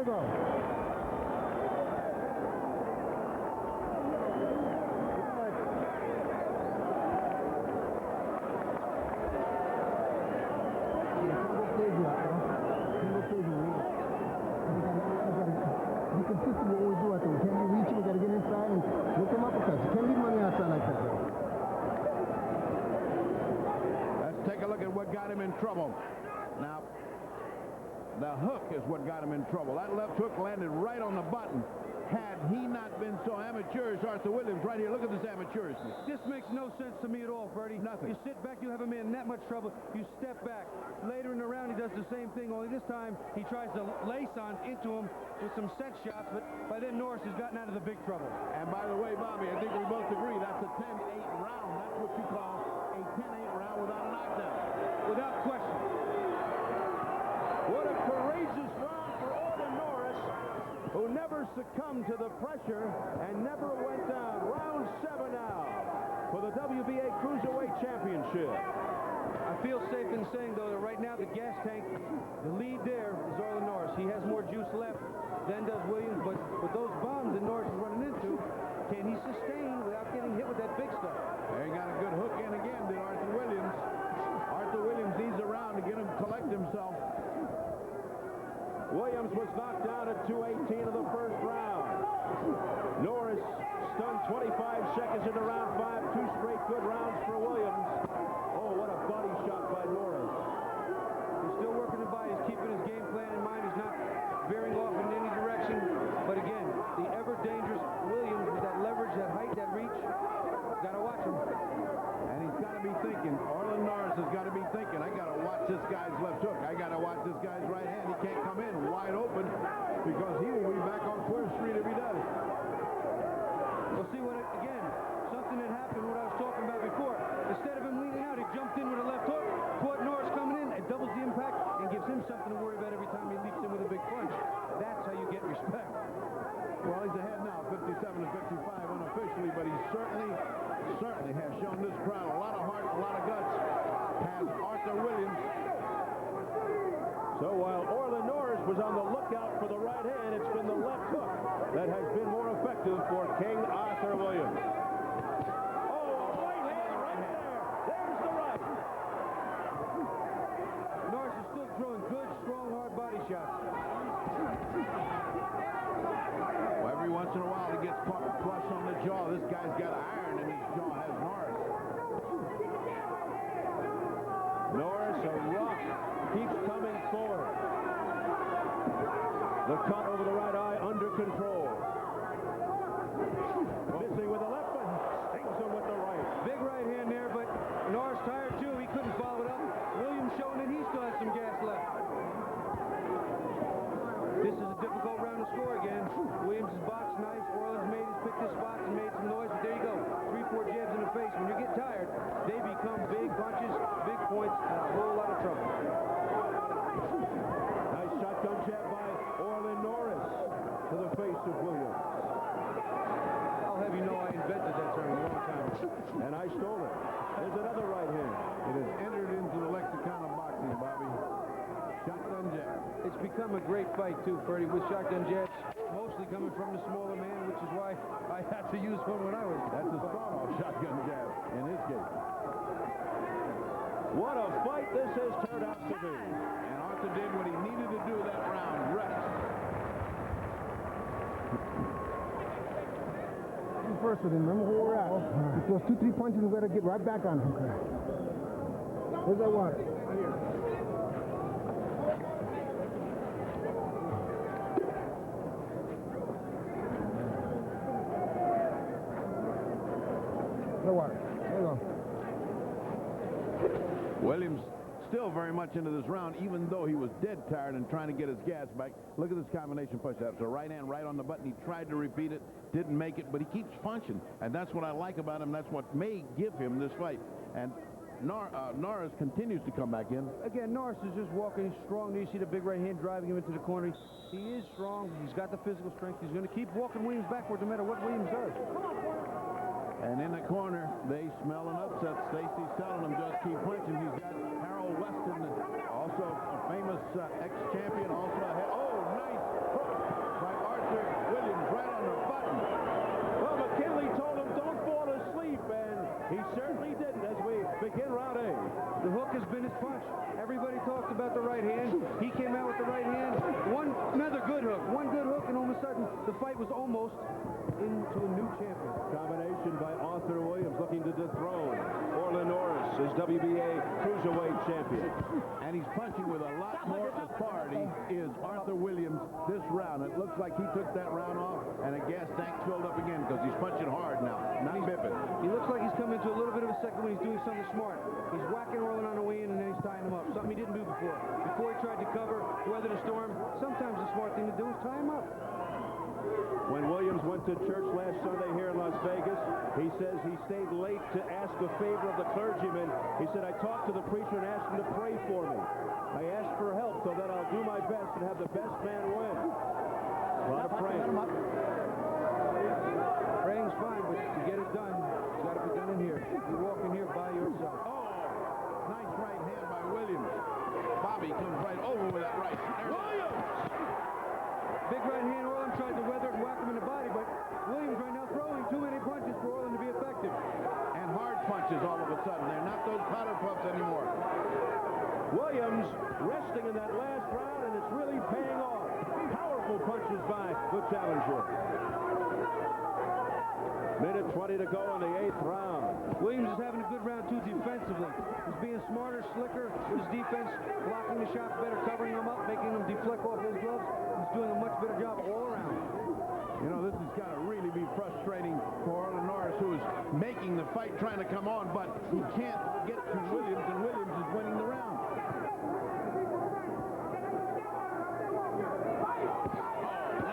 throw. Be consistent with what we do. I think we can't be reaching. We got to get inside and look them uppercuts. You can't leave them on the outside like that, bro. Let's take a look at what got him in trouble. Now, the hook is what got him in trouble. That left hook landed right on the button. Had he not been so amateurish, Arthur Williams, right here, look at this amateurishness. This makes no sense to me at all, Freddie. Nothing. You sit back, you have a man in that much trouble, you step back. Later in the round, he does the same thing, only this time he tries to lace on into him with some set shots, but by then Norris has gotten out of the big trouble. And by the way, Bobby, I think we both agree that's a 10-8 round. That's what you call a 10-8 round without a knockdown. Without question. What a courageous round for Orlin Norris, who never succumbed to the pressure and never went down. Round 7 now for the WBA Cruiserweight Championship. I feel safe in saying, though, that right now the gas tank, the lead there is Orlin Norris. He has more juice left than does Williams, but with those bombs that Norris is running into, can he sustain without getting hit with that big stuff? He got a good hook in again, did Arthur Williams. Arthur Williams needs a round to get him to collect himself. Williams was knocked down at 2:18 of the first round. Norris stunned 25 seconds into round 5. 2 straight good rounds for Williams. Oh, what a body shot by Norris. He's still working the body. He's keeping his game plan in mind. He's not veering off in any direction. But again, the ever-dangerous Williams with that leverage, that height, that reach, got to watch him. And he's got to be thinking, Orlin Norris has got to be thinking, I got to watch this guy's left hook. I got to watch this guy's right hand. He can't come in wide open because he will be back on Clear Street if he does. We'll see what, again, something that happened, what I was talking about before. Instead of him leaning out, he jumped in with a left hook, caught Norris coming in, it doubles the impact, and gives him something to worry about every time he leaps in with a big punch. That's how you get respect. Well, he's ahead now, 57 to 55 unofficially, but he certainly has shown this crowd a lot of heart, a lot of guts. Has Arthur Williams. So while Orlin Norris was on the lookout for the right hand, it's been the left hook that has been more effective for King Arthur Williams. Oh, right hand right there. There's the right. Norris is still throwing good, strong, hard body shots. Well, every once in a while he gets caught flush on the jaw. This guy's got iron in his jaw, has Norris. Norris, a rock, keeps coming forward. The cut over the right eye under control. Missing with the left, but stings him with the right. Big right hand there, but Norris tired too. He couldn't follow it up. Williams showing that he still has some gas left. This is a difficult round to score again. Williams is boxed nice. Orlin's picked his spots and made some noise, but there you go. 3-4 jabs in the face. When you get tired, they become big punches, big points, and a whole lot of trouble. Nice shotgun jab by Orlin Norris to the face of Williams. I'll have you know I invented that term a long time ago. And I stole it. There's another right hand. It has entered into the lexicon of boxing, Bobby. Shotgun jab. It's become a great fight, too, Freddie, with shotgun jabs, mostly coming from the smaller man, which is why I had to use one when I was. That's a start-off shotgun jab in his case. What a fight this has turned out to be. And Arthur did what he needed to do that round. Rest. First with him, remember where we're at. If those 2-3 punches, we got to get right back on him. Where's that water? Right here. The water. There you go. Williams still very much into this round, even though he was dead tired and trying to get his gas back. Look at this combination push. That's a right hand right on the button. He tried to repeat it, didn't make it, but he keeps punching. And that's what I like about him. That's what may give him this fight. And Norris continues to come back in. Again, Norris is just walking strong. You see the big right hand driving him into the corner. He is strong. He's got the physical strength. He's going to keep walking Williams backwards no matter what Williams does. And in the corner, they smell an upset. Stacy's telling him just keep punching. He's got Weston, also a famous ex-champion, also ahead. Oh, nice hook He certainly didn't as we begin round A. The hook has been his punch. Everybody talks about the right hand. He came out with the right hand. Another good hook. One good hook, and all of a sudden, the fight was almost into a new champion. Combination by Arthur Williams looking to dethrone ORLIN NORRIS as WBA Cruiserweight champion. And he's punching with a lot more authority is Arthur Williams this round. It looks like he took that round off and a gas tank filled up again because he's punching hard now, not bipping. He looks like he's come into a little bit of a second when he's doing something smart. He's whacking ORLIN on the way in and then he's tying him up. Something he didn't do before. Before he tried to cover, weather the storm, sometimes the smart thing to do is tie him up. When Williams went to church last Sunday here in Las Vegas, he says he stayed late to ask a favor of the clergyman. He said, I talked to the preacher and asked him to pray for me. I asked for help so that I'll do my best and have the best man win. A lot of praying. Praying's fine, but to get it done, it's got to be done in here. You walk in here by yourself. Oh, nice right hand by Williams. Bobby comes right over with that right. Williams! Big right hand. ORLIN tried to weather it and whack him in the body, but Williams right now throwing too many punches for ORLIN to be effective. And hard punches all of a sudden. They're not those powder puffs anymore. Williams resting in that last round, and it's really paying off. Powerful punches by the challenger. Minute 20 to go in the 8th round. Williams is having a good round, too, defensively. He's being smarter, slicker with his defense, blocking the shots better, covering them up, making them deflect off those gloves. He's doing a much better job all around. You know, this has got to really be frustrating for ORLIN NORRIS, who is making the fight, trying to come on, but he can't get to Williams, and Williams is winning the round.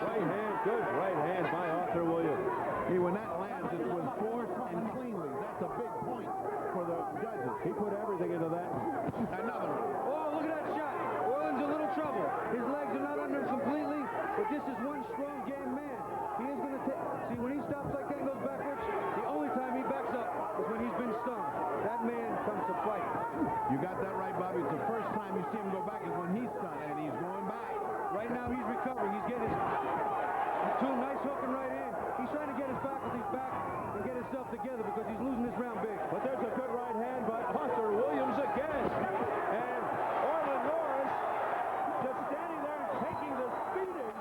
Right hand, good right hand by Arthur Williams. Hey, when that lands, it's with force and cleanly. That's a big point for the judges. He put everything into that. Another one. Oh, look at that shot. ORLIN's in a little trouble. His legs are not under him completely, but this is one strong game man. He is going to take... See, when he stops like that and goes backwards, the only time he backs up is when he's been stunned. That man comes to fight. You got that right, Bobby. It's the first time you see him go back is when he's stunned, and he's going back. Right now, he's recovering. He's getting his... Two nice hook and right hand. He's trying to get his faculties back and get himself together because he's losing this round big. But there's a good right hand by Arthur Williams again. And ORLIN NORRIS just standing there and taking this beating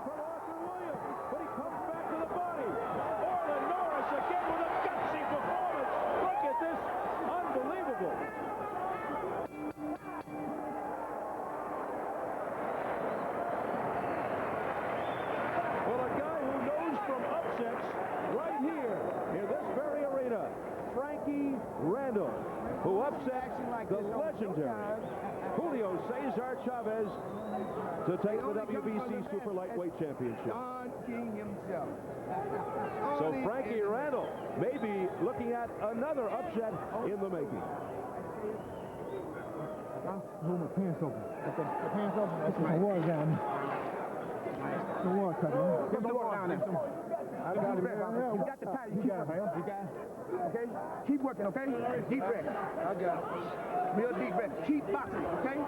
from Arthur Williams. But he comes back to the body. ORLIN NORRIS again with a gutsy performance. Look at this. Unbelievable. Well, a guy who knows from upsets right here in this very arena, Frankie Randall, who upset the legendary Julio Cesar Chavez to take the WBC Super Lightweight Championship. Don King himself. So Frankie Randall may be looking at another upset in the making. Hold my pants open. The pants open. That's my war gun. The war cut, man. Get the war down there. I got it, man. You got the tie. You got it. You got it. Okay? Keep working, okay? Deep breath. I got it. Real deep breath. Keep boxing, okay?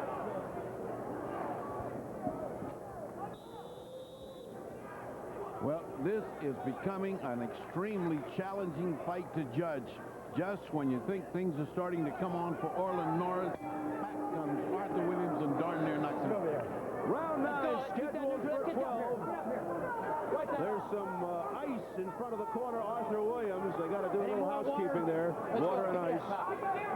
Well, this is becoming an extremely challenging fight to judge. Just when you think things are starting to come on for ORLIN NORRIS, back comes Arthur Williams and darn near knocks him out. Round 9 scheduled for 12. There's some ice in front of the corner. Arthur Williams, they got to do a little housekeeping there. Water and ice.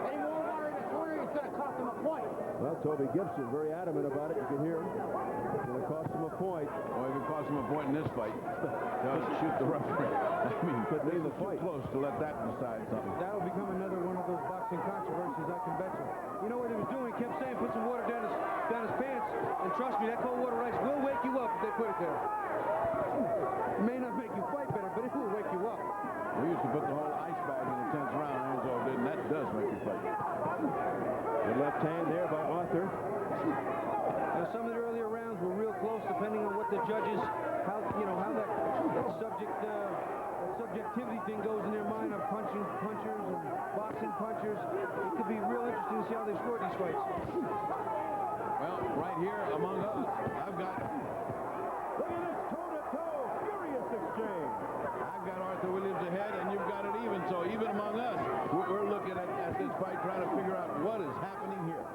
Any more water in the corner, it's going to cost him a point. Well, Toby Gibson very adamant about it. You can hear him. It's going to cost him a point. Oh, if it costs him a point in this fight, just shoot the referee. I mean, could be the fight. Too close to let that decide something. That'll become another one of those boxing controversies, I can bet you. You know what he was doing? He kept saying, put some water down his pants. And trust me, that cold water ice will wake you up if they put it there. It may not make you fight better, but it will wake you up. We used to put the whole ice bag in the 10th round, Enzo did, and that does make you fight. Good left hand there by Arthur. Now, some of the earlier rounds were real close, depending on what the judges, how that subjectivity thing goes in their mind of punching punchers and boxing punchers. It could be real interesting to see how they score these fights. Well, right here among us, I've got... Look at this toe-to-toe, furious exchange. exchange. I've got Arthur Williams ahead, and you've got it even. So even among us, we're looking at this fight, trying to figure out what is happening here.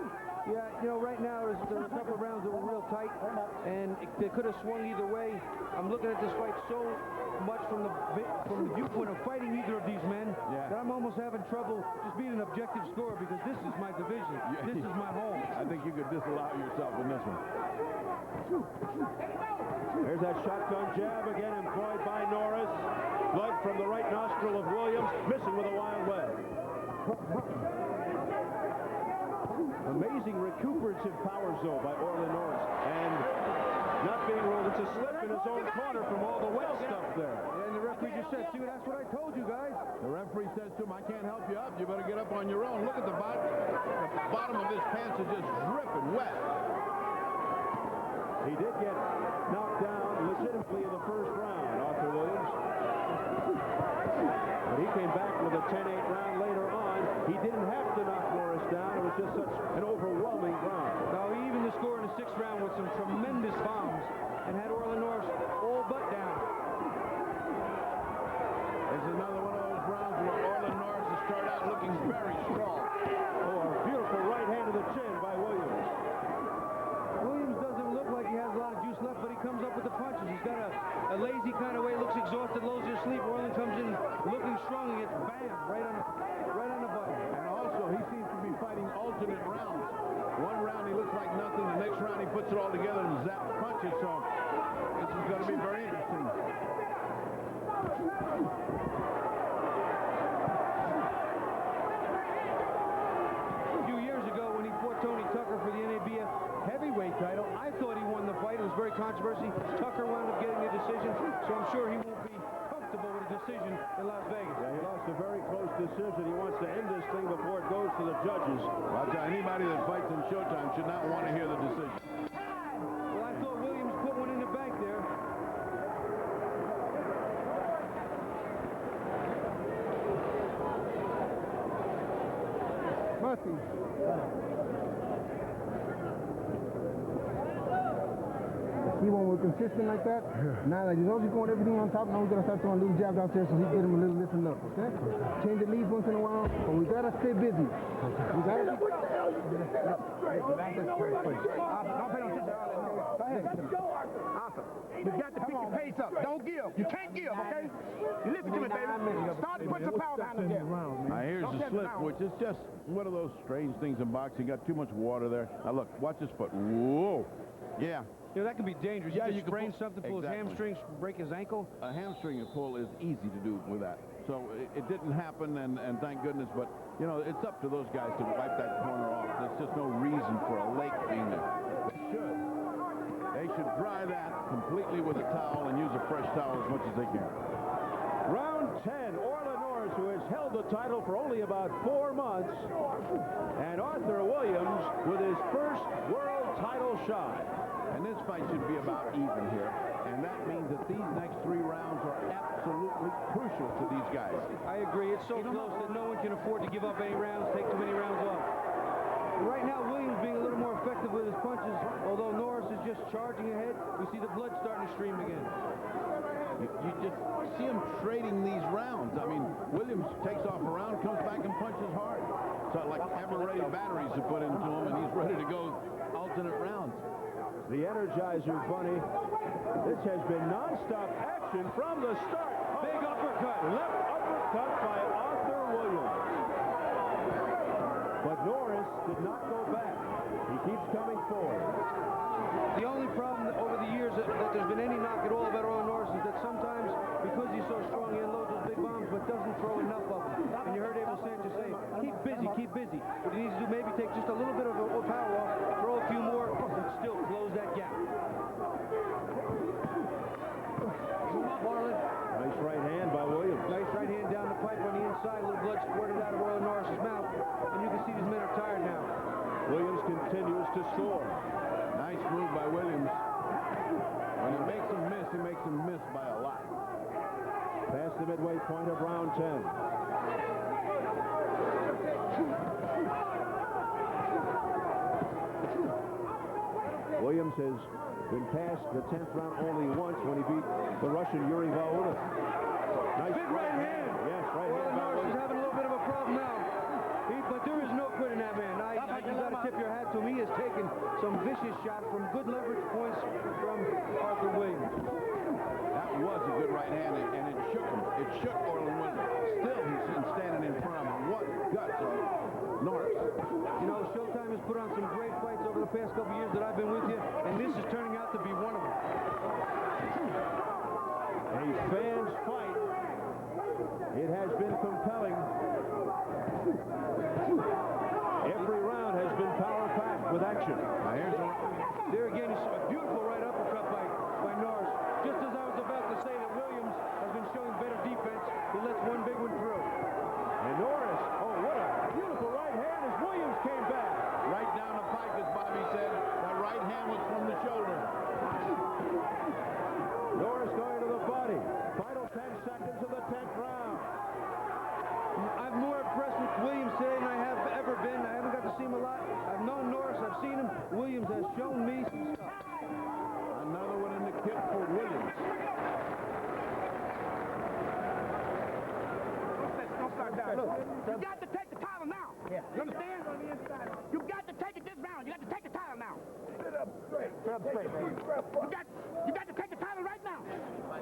Yeah, you know, right now there's a couple of rounds that were real tight, and they could have swung either way. I'm looking at this fight so much from the viewpoint of fighting either of these men that I'm almost having trouble just being an objective scorer, because this is my division. This is my home. I think you could disallow yourself in this one. There's that shotgun jab again employed by Norris. Blood from the right nostril of Williams, missing with a wild leg. Amazing recuperative powers, though, by Orlin Norris. And not being ruled, it's a slip in his own corner from all the wet stuff there. And the referee just said, see, that's what I told you guys. The referee says to him, I can't help you up. You better get up on your own. Look at the bottom of his pants is just dripping wet. He did get knocked down legitimately in the first round, Arthur Williams. But he came back with a 10-8 round later on. He didn't have to knock Norris down. It was just such an overwhelming round. Now, he even the score in the 6th round with some tremendous bombs and had Orlin Norris all but down. This is another one of those rounds where Orlin Norris has started out looking very strong. Oh, a beautiful right hand to the chin by Williams. Williams doesn't look like he has a lot of juice left, but he comes up with the punches. He's got a lazy kind of way, looks exhausted, loses his sleep. Orlin comes in looking strong and gets bam, right on the button. And also, he seems to be fighting alternate rounds. One round he looks like nothing, the next round he puts it all together and zaps punches, so this is going to be very interesting. A few years ago when he fought Tony Tucker for the NABF heavyweight title, I thought he won the fight. It was very controversial. Tucker wound up getting the decision, so I'm sure he won't be comfortable with a decision in Las Vegas. Yeah, he lost a very close decision. He wants to end this thing before it goes to the judges. Well, anybody that fights in Showtime should not want to hear the decision. Well, I thought Williams put one in the bank there. Murphy. See, when we're consistent like that, now like, as long as you're going everything on top, now we're going to start throwing little jabs out there so he get him a little listen up, okay? Change the leads once in a while, but we got to stay busy. We got to... Go ahead. Arthur, you got to pick your pace up. Don't give. You can't give, okay? You listen to me, baby. Start to put some power behind the jab. Now, here's the slip, which is just one of those strange things in boxing. Got too much water there. Now, look, watch his foot. Whoa. Yeah. You know, that can be dangerous. Yeah, you you can sprain can something, pull his hamstrings, break his ankle. A hamstring pull is easy to do with that. So it didn't happen, and thank goodness. But, you know, it's up to those guys to wipe that corner off. There's just no reason for a lake being there. They should dry that completely with a towel and use a fresh towel as much as they can. Round 10, Orlin Norris, who has held the title for only about 4 months, and Arthur Williams with his first world title shot. And this fight should be about even here. And that means that these next 3 rounds are absolutely crucial to these guys. I agree. It's so close that no one can afford to give up any rounds, take too many rounds off. Right now, Williams being a little more effective with his punches, although Norris is just charging ahead. We see the blood starting to stream again. You just see him trading these rounds. I mean, Williams takes off a round, comes back and punches hard. So like ever-ready batteries to put into him, and he's ready to go alternate rounds. The Energizer Bunny. This has been non-stop action from the start. Big uppercut. Left uppercut by Arthur Williams. But Norris did not go back. He keeps coming forward. The only problem over the years that there's been any knock at all about Orlin Norris is that sometimes, because he's so strong, he unloads those big bombs, but doesn't throw enough of them. And you heard Abel Sanchez say, keep busy, keep busy. What he needs to do, maybe take just a little bit of a power off, throw a few more, and still close that gap. Nice right hand by Williams. Nice right hand down the pipe on the inside. A little blood squirted out of Orlin Norris's mouth. And you can see these men are tired now. Williams continues to score. Nice move by Williams. When he makes him miss by a lot. Past the midway point of round 10. Williams has been past the 10th round only once when he beat the Russian Yuri Vaulin. Nice big right hand. Yes, right Orlin hand. Norris is having a little bit of a problem now. But there is no quitting that man. You got to tip your hat to him. He has taken some vicious shots from good leverage points from Arthur Williams. That was a good right hand, and it shook him. It shook Orlin Williams. Still, he's standing in front of him. What guts on Norris. You know, Showtime has put on some great fights over the past couple years that I've been with you, and this is turning out to be one of them. A fan's fight. It has been compelling. Every round has been power-packed with action. Now here's There again, it's a beautiful right uppercut by Norris. Just as I was about to say that Williams has been showing better defense, he lets one big one through. And Norris, oh, what a beautiful right hand as Williams came back. right down the pike, as Bobby said. That right hand was from the shoulder. Norris going to the body. Final 10 seconds of the 10th round. I'm more impressed with Williams today than I have ever been. I haven't got to see him a lot. I've known Norris. I've seen him. Williams has shown me some stuff. Another one in the kit for Williams. Don't start down. Look, you got to take the title now. Yeah. You understand? You got to take it this round. You got to take the title now. Sit up straight. Sit up straight, baby. You got to take the title right now.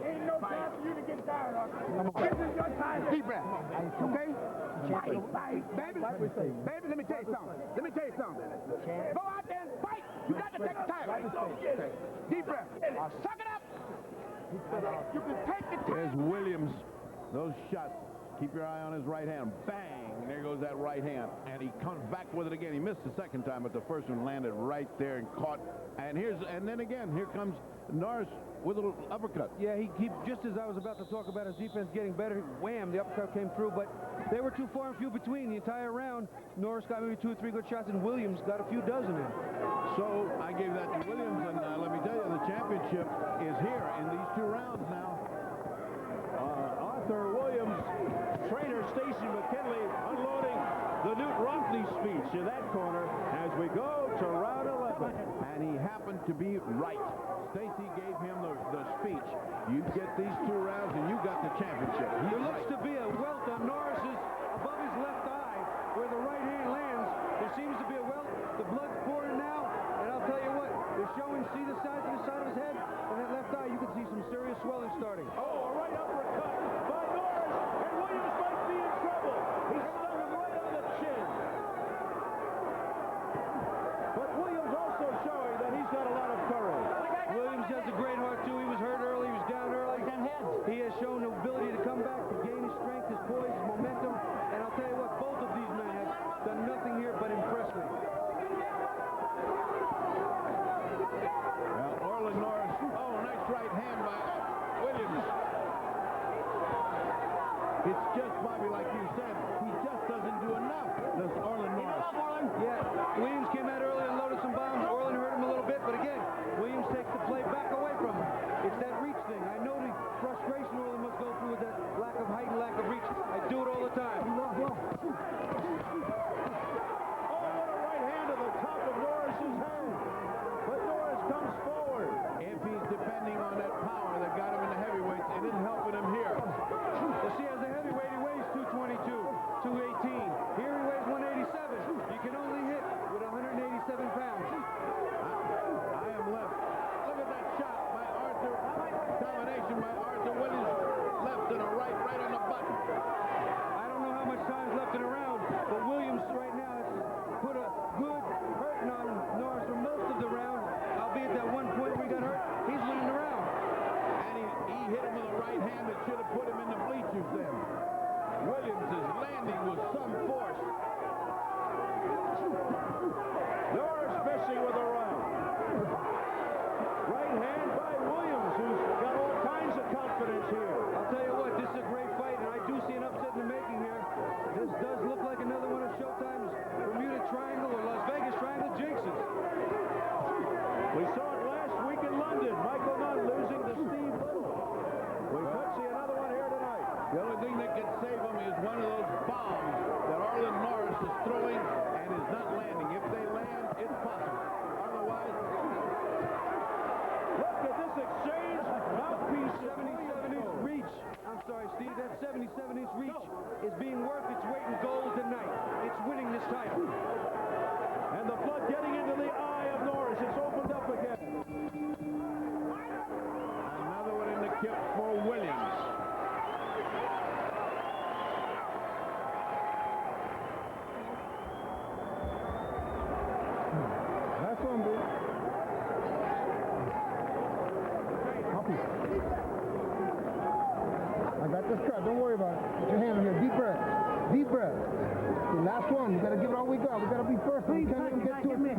Ain't no time for you to get tired of it. This is your time. Deep breath. Okay? Fight. Baby, let me tell you something. Go out there and fight. You got to take the title. Okay. Deep breath. Suck it up. You can take the title. There's Williams. Those shots. Keep your eye on his right hand. Bang! There goes that right hand. And he comes back with it again. He missed the second time, but the first one landed right there and caught. And then again, here comes Norris with a little uppercut. Yeah, he just as I was about to talk about his defense getting better, wham, the uppercut came through, but they were too far and few between the entire round. Norris got maybe 2 or 3 good shots, and Williams got a few dozen in. So I gave that to Williams, and let me tell you, the championship is here in these 2 rounds now. Arthur Williams, trainer Stacy McKinley unloading the Newt Rockney speech in that corner as we go to round 11. And he happened to be right. Stacy gave him the speech. You get these 2 rounds, and you got the championship. There looks to be a welt on Norris's above his left eye where the right hand lands. There seems to be a welt. The blood's pouring now, and I'll tell you what, they're showing, see the side to the side of his head, and that left eye, you can see some serious swelling starting. Oh, a right uppercut by Norris, and Williams might be in trouble. He stuck him right on the chin. But Williams also showing that he's got a lot of courage. Williams has a great heart, too. He was hurt early. He was down early. He has shown the ability to come back, to gain his strength, his poise, his momentum. And I'll tell you what, both of these men have done nothing here but impress me. Well, Orlin Norris, nice right hand by Williams. It's just, Bobby, like you said, he just doesn't do enough, does Orlin Norris. Yeah, Williams came out early and loaded some bombs. Orlin hurt him a little bit, but again, Williams takes the play back away from him. It's that reach thing. I know the frustration Orlin must go through with that lack of height and lack of reach. I do it all the time. Oh, what a right hand to the top of Norris's head. But Norris comes forward. If he's depending on that power that got him in the heavyweights, it isn't helping him here. You see, as a heavyweight, he weighs 222, 218. Here he weighs 187. You can only hit with 180 27-inch reach is being worth its weight in gold tonight. It's winning this title. And the blood getting into the eye of Norris. It's opened up again. Another one in the kip for Williams. Last one, big. Copy. I got this cut. Don't worry about it. Put your hand on here. Deep breath. Deep breath. The last one. We got to give it all we got. We got to be first. We can't even get to it.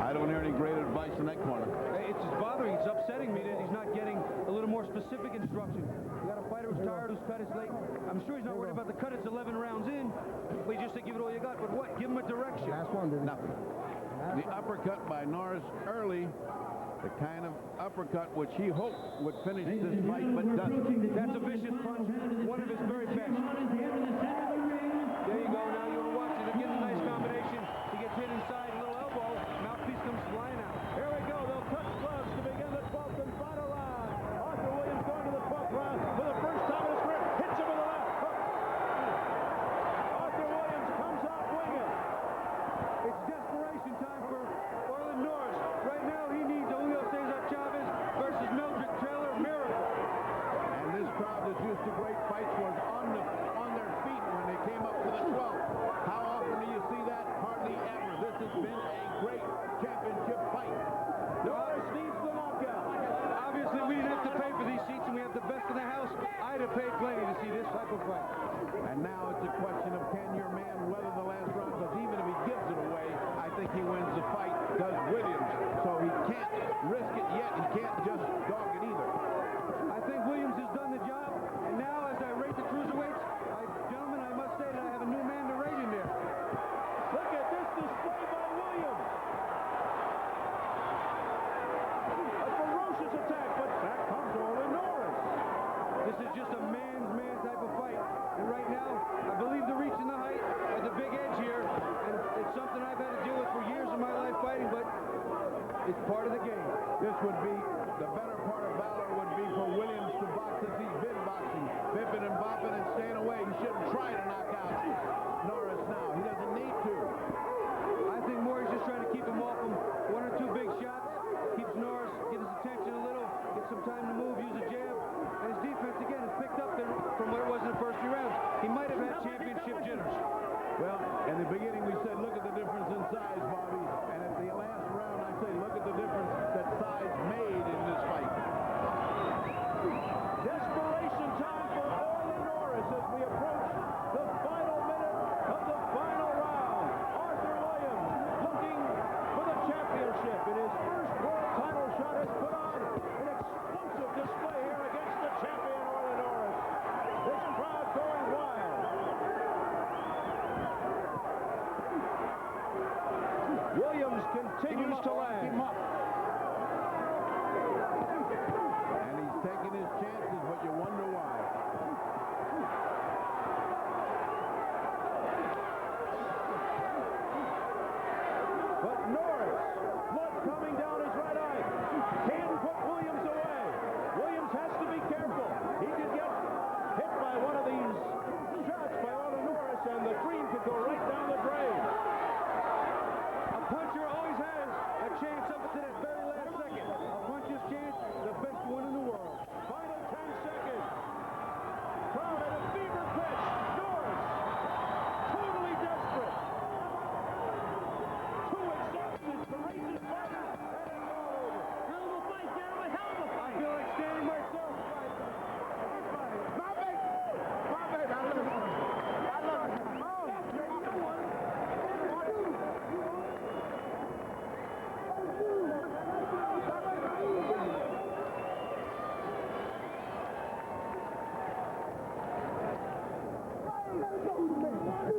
I don't hear any great advice in that corner. It's just bothering. It's upsetting me that he's not getting a little more specific instruction. You got a fighter who's tired, who's cut his late. I'm sure he's not worried about the cut. It's 11 rounds in. But you just say give it all you got. But what? Give him a direction. Last one, baby. Now, the uppercut by Norris early, the kind of uppercut which he hoped would finish this fight, but doesn't. That's a vicious punch. One of his very best. There you go. Now you want to watch it. They're getting a nice combination. He gets hit inside, a little elbow. Mouthpiece comes flying out. Here we go. They'll touch gloves to begin the 12th and final round. Arthur Williams going to the 12th round for the first time in his career. Hits him with a left hook. Arthur Williams comes out swinging. It's desperation time for Orlin Norris. Right now he needs Julio Cesar Chavez versus Mildred Taylor Miracle. And this crowd that's used to great fights was on their feet when they came up to the 12th. How often do you see that? Hardly ever. This has been a great championship fight. Norris needs the knockout. Obviously we didn't have to pay for these seats and we have the best in the house. I'd have paid plenty to see this type of fight. And now it's a question of can your man weather the last round, because even if he gives it away, I think he wins the fight, does Williams. So he can't risk it yet. He can't just dog it either. I think Williams has done the job, and now as I rate the cruiserweights, gentlemen, I must say that I have a new man to rate in there. Look at this display by Williams. A ferocious attack, but back comes Orlin Norris. This is just a man's man type of fight, and right now, I believe the reach and the height are the big edge here, and it's something I've had to deal with for years of my life fighting, but it's part of the game. This would be the better part of valor would be for Williams to box as he's been boxing, bipping and bopping and staying away. He shouldn't try to knock out Norris now. He doesn't need to. I think Moore's just trying to keep him off him. One or two big shots, keeps Norris, get his attention a little, get some time to move, use a jab, and his defense again has picked up from what it was in the first 3 rounds. He might have had championship jitters. Well, in the beginning we said, look at the difference in size, Bobby. And at the last round, I say, look at the difference that size made in this fight. Desperation time for Orlin Norris as we approach the final minute of the final round. Arthur Williams looking for the championship in his first world title shot has put on an explosive display here against the champion Orlin Norris. This crowd going wild. Williams continues to land. And he's taking his chances, but you wonder why. But Norris, blood coming down his right eye, can't put Williams away. Williams has to be careful. He could get hit by one of these shots by Orlin Norris, and the cream could go right down the drain. A puncher always has a chance up to that very last second. A puncher's chance, the best one in the world. Final 10 seconds. Crowd at a fever pitch. Norris, totally desperate. Two exhausted, courageous fighters, and it's all over. Hell of a fight, gentlemen. Hell of a I fight. feel like standing myself. My baby. My baby. I love you. I love you.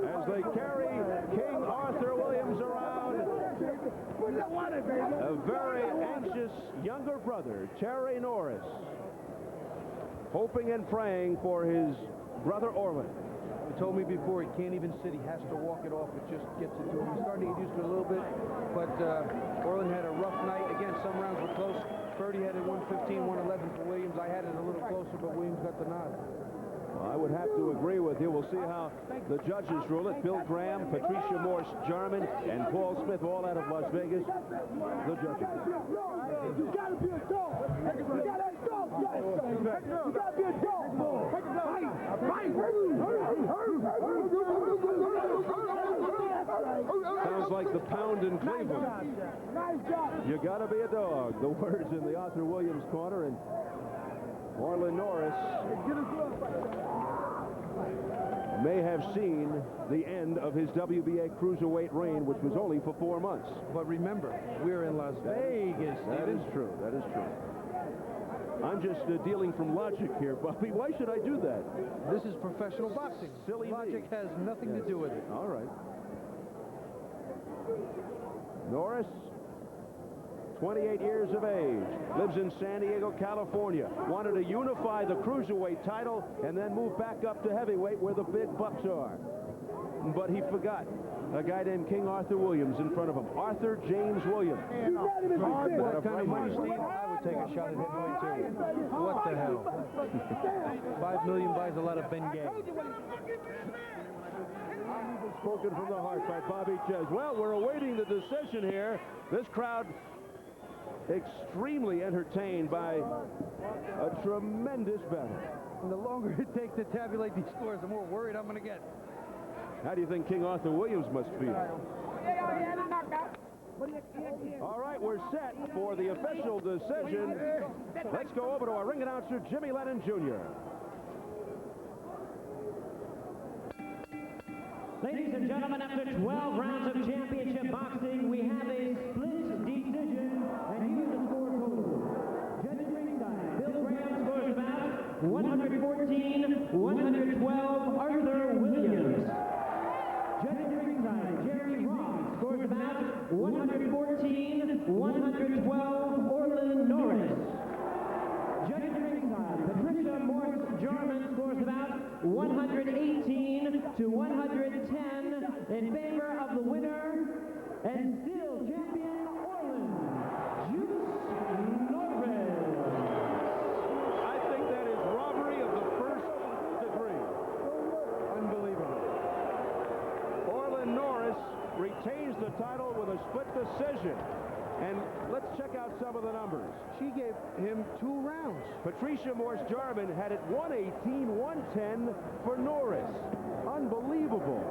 As they carry King Arthur Williams around, a very anxious younger brother, Terry Norris, hoping and praying for his brother Orlin. He told me before he can't even sit. He has to walk it off. It just gets into him. He's starting to get used to it a little bit, but Orlin had a rough night. Again, some rounds were close. Ferdy had it 115, 111 for Williams. I had it a little closer, but Williams got the nod. Well, I would have to agree with you. We'll see how the judges rule it. Bill Graham, Patricia Morse Jarman, and Paul Smith, all out of Las Vegas. The judges. You gotta be a dog. You gotta be a dog. You gotta be a dog. Sounds like the pound in Cleveland. Nice job. You gotta be a dog. The words in the Arthur Williams corner, and ORLIN Norris may have seen the end of his WBA cruiserweight reign, which was only for 4 months. But remember, we're in Las Vegas, That is true. That is true. I'm just dealing from logic here, Bobby. Why should I do that? This is professional boxing. Silly Logic me. has nothing to do with it. All right. Norris, 28 years of age, lives in San Diego, California. Wanted to unify the cruiserweight title and then move back up to heavyweight where the big bucks are. But he forgot a guy named King Arthur Williams in front of him. Arthur James Williams. What kind of money, Steve? I would take a shot at heavyweight too. What the hell? 5 million buys a lot of Bengay. Spoken from the heart by Bobby Ches. Well, we're awaiting the decision here. This crowd extremely entertained by a tremendous battle. And the longer it takes to tabulate these scores, the more worried I'm going to get. How do you think King Arthur Williams must feel? All right, we're set for the official decision. Let's go over to our ring announcer, Jimmy Lennon Jr. Ladies and gentlemen, after 12 rounds of championship boxing, we have a split decision, and here's the score total. Judges ringside, Bill Graham scores about 114-112, Arthur Williams. Judges ringside, Jerry Ross scores about 114-112, ORLIN Norris. Judges ringside, Patricia Morse Jarman scores about 118-110 in favor of the winner and still champion ORLIN, NORRIS. I think that is robbery of the first degree. Unbelievable. ORLIN Norris retains the title with a split decision. And let's check out some of the numbers. She gave him 2 rounds. Patricia Morse Jarman had it 118-110 for Norris. Unbelievable.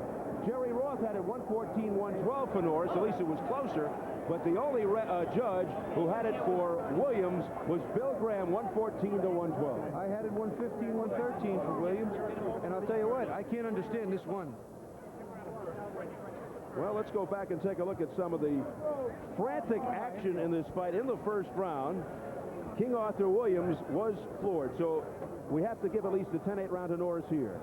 Jerry Roth had it 114-112 for Norris. At least it was closer. But the only judge who had it for Williams was Bill Graham, 114-112. I had it 115-113 for Williams. And I'll tell you what, I can't understand this one. Well, let's go back and take a look at some of the frantic action in this fight. In the first round, King Arthur Williams was floored. So we have to give at least a 10-8 round to Norris here.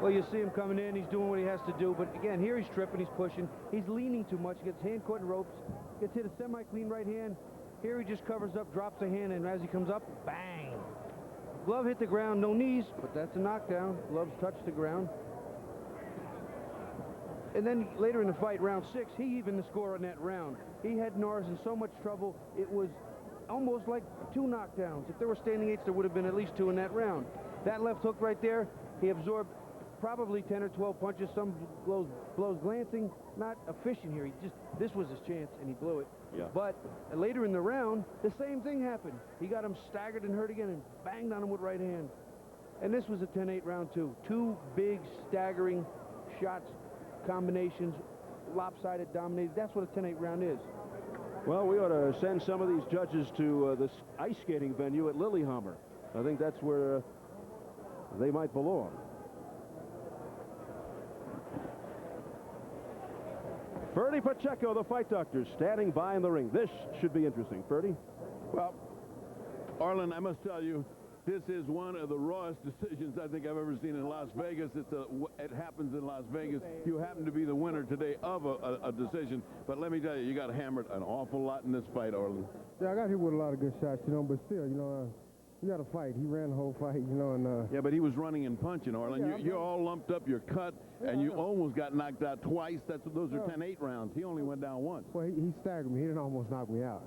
Well, you see him coming in. He's doing what he has to do. But again, here he's tripping. He's pushing. He's leaning too much. He gets hand caught in ropes. Gets hit a semi-clean right hand. Here he just covers up, drops a hand, and as he comes up, bang. Glove hit the ground. No knees, but that's a knockdown. Gloves touched the ground. And then later in the fight, round 6, he evened the score on that round. He had Norris in so much trouble, it was almost like 2 knockdowns. If there were standing 8s, there would have been at least 2 in that round. That left hook right there, he absorbed probably 10 or 12 punches, some blows glancing, not efficient here. This was his chance, and he blew it. Yeah. But later in the round, the same thing happened. He got him staggered and hurt again and banged on him with right hand. And this was a 10-8 round, too. 2 big, staggering shots, combinations, lopsided, dominated. That's what a 10-8 round is. Well, we ought to send some of these judges to this ice skating venue at Lillehammer. I think that's where they might belong. Ferdy Pacheco, the fight doctor, standing by in the ring. This should be interesting. Ferdy? Well, ORLIN, I must tell you, this is one of the rawest decisions I think I've ever seen in Las Vegas. It happens in Las Vegas. You happen to be the winner today of a decision. But let me tell you, you got hammered an awful lot in this fight, ORLIN. Yeah, I got hit with a lot of good shots, but still, We got a fight. He ran the whole fight, you know, and Yeah, but he was running and punching, Orlin. Yeah, You're all lumped up, you're cut, and you almost got knocked out twice. Those are 10-8 rounds. He only went down once. well, he staggered me. He didn't almost knock me out.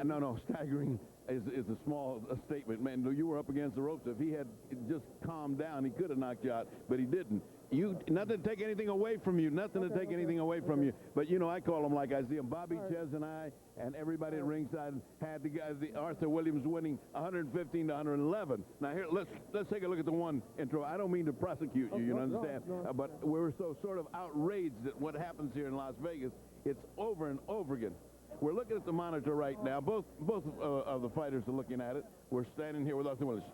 No, staggering is a small statement, man. You were up against the ropes. If he had just calmed down, he could have knocked you out, but he didn't. Nothing to take anything away from you. Nothing to take anything away from you. But you know, I call him like I see him. Bobby Ches and I and everybody at ringside had the Arthur Williams winning 115 to 111. Now here, let's take a look at the one intro. I don't mean to prosecute you, you understand? But we're so sort of outraged at what happens here in Las Vegas. It's over and over again. We're looking at the monitor right now. Both of the fighters are looking at it. We're standing here with Arthur Williams.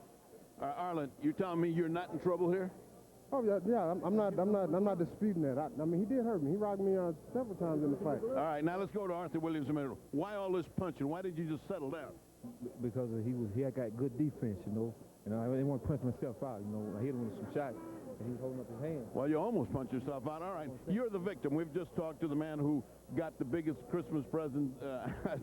Arlen, you're telling me you're not in trouble here? Oh yeah. I'm not disputing that. I mean, he did hurt me. He rocked me several times in the fight. All right, now let's go to Arthur Williams a minute. Why all this punching? Why did you just settle down? Because he had got good defense, you know. I didn't want to punch myself out, you know. I hit him with some shots, and he was holding up his hand. Well, you almost punched yourself out. All right, you're the victim. We've just talked to the man who got the biggest Christmas present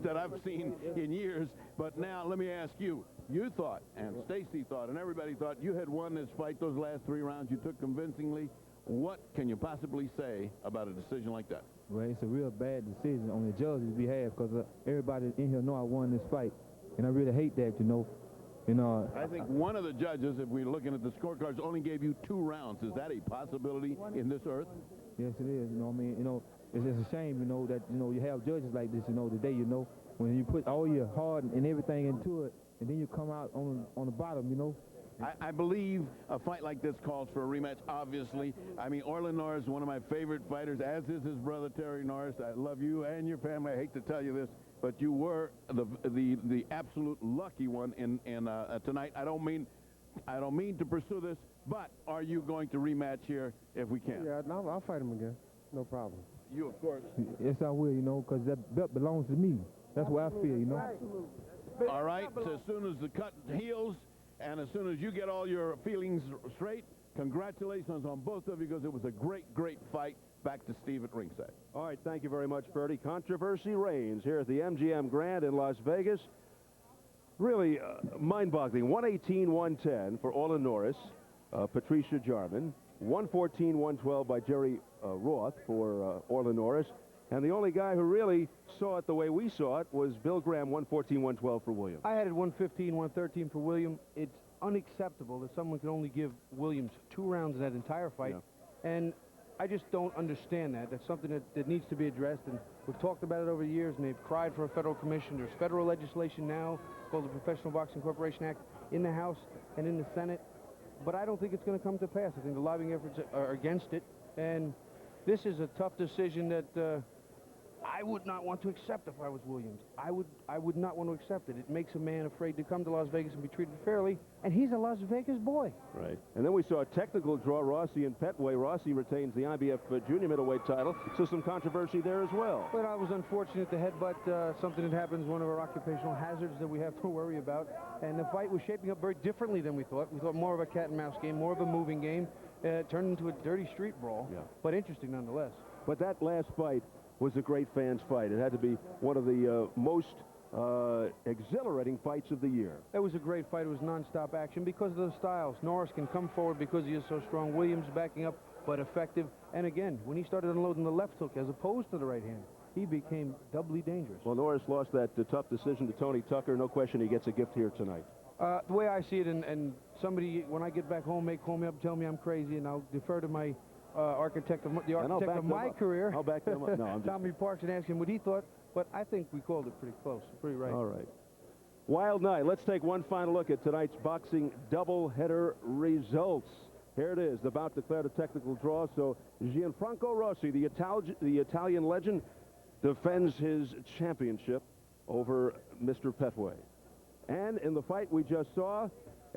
that I've seen in years. But now let me ask you. You thought, and Stacy thought, and everybody thought you had won this fight. Those last 3 rounds you took convincingly. What can you possibly say about a decision like that? Well, it's a real bad decision on the judge's behalf because everybody in here know I won this fight, and I really hate that, you know. I think one of the judges, if we're looking at the scorecards, only gave you 2 rounds. Is that a possibility in this earth? Yes, it is. You know, I mean, you know, it's just a shame, you know, that you have judges like this, you know, today, you know, when you put all your heart and everything into it, and then you come out on the bottom, you know. I believe a fight like this calls for a rematch, obviously. I mean, ORLIN Norris is one of my favorite fighters, as is his brother, Terry Norris. I love you and your family. I hate to tell you this, but you were the absolute lucky one in tonight. I don't mean to pursue this, but are you going to rematch here if we can? Yeah, I'll fight him again. No problem. You, of course. Yes, I will, you know, because that belt belongs to me. That's what I feel, you know. Absolutely. All right, so as soon as the cut heals and as soon as you get all your feelings straight, congratulations on both of you because it was a great, great fight. Back to Steve at ringside. All right, thank you very much, Bertie. Controversy reigns here at the MGM Grand in Las Vegas. Really mind-boggling. 118-110 for ORLIN Norris, Patricia Jarman. 114-112 by Jerry Roth for ORLIN Norris. And the only guy who really saw it the way we saw it was Bill Graham, 114-112 for William. I had it 115-113 for William. It's unacceptable that someone can only give Williams 2 rounds in that entire fight. Yeah. And I just don't understand that. That's something that needs to be addressed. And we've talked about it over the years, and they've cried for a federal commission. There's federal legislation now called the Professional Boxing Corporation Act in the House and in the Senate. But I don't think it's going to come to pass. I think the lobbying efforts are against it. And this is a tough decision that I would not want to accept if I was Williams. I would not want to accept it. It makes a man afraid to come to Las Vegas and be treated fairly, and he's a Las Vegas boy. Right. And then we saw a technical draw, Rossi and Petway. Rossi retains the IBF junior middleweight title, so some controversy there as well. But I was unfortunate to headbutt something that happens, one of our occupational hazards that we have to worry about. And the fight was shaping up very differently than we thought. We thought more of a cat and mouse game, more of a moving game. It turned into a dirty street brawl, but interesting nonetheless. But that last fight was a great fans fight. It had to be one of the most exhilarating fights of the year. It was a great fight. It was non-stop action because of the styles. Norris can come forward because he is so strong. Williams backing up, but effective. And again, when he started unloading the left hook as opposed to the right hand, he became doubly dangerous. Well, Norris lost that tough decision to Tony Tucker. No question he gets a gift here tonight. The way I see it, and somebody, when I get back home, may call me up, tell me I'm crazy, and I'll defer to my architect of my career. I'll back them up. No, I'm Tommy Parks, and ask him what he thought. But I think we called it pretty close, pretty right. All right. Wild night. Let's take one final look at tonight's boxing doubleheader results. Here it is. The bout declared a technical draw. So Gianfranco Rossi, the Italian legend, defends his championship over Mr. Petway. And in the fight we just saw,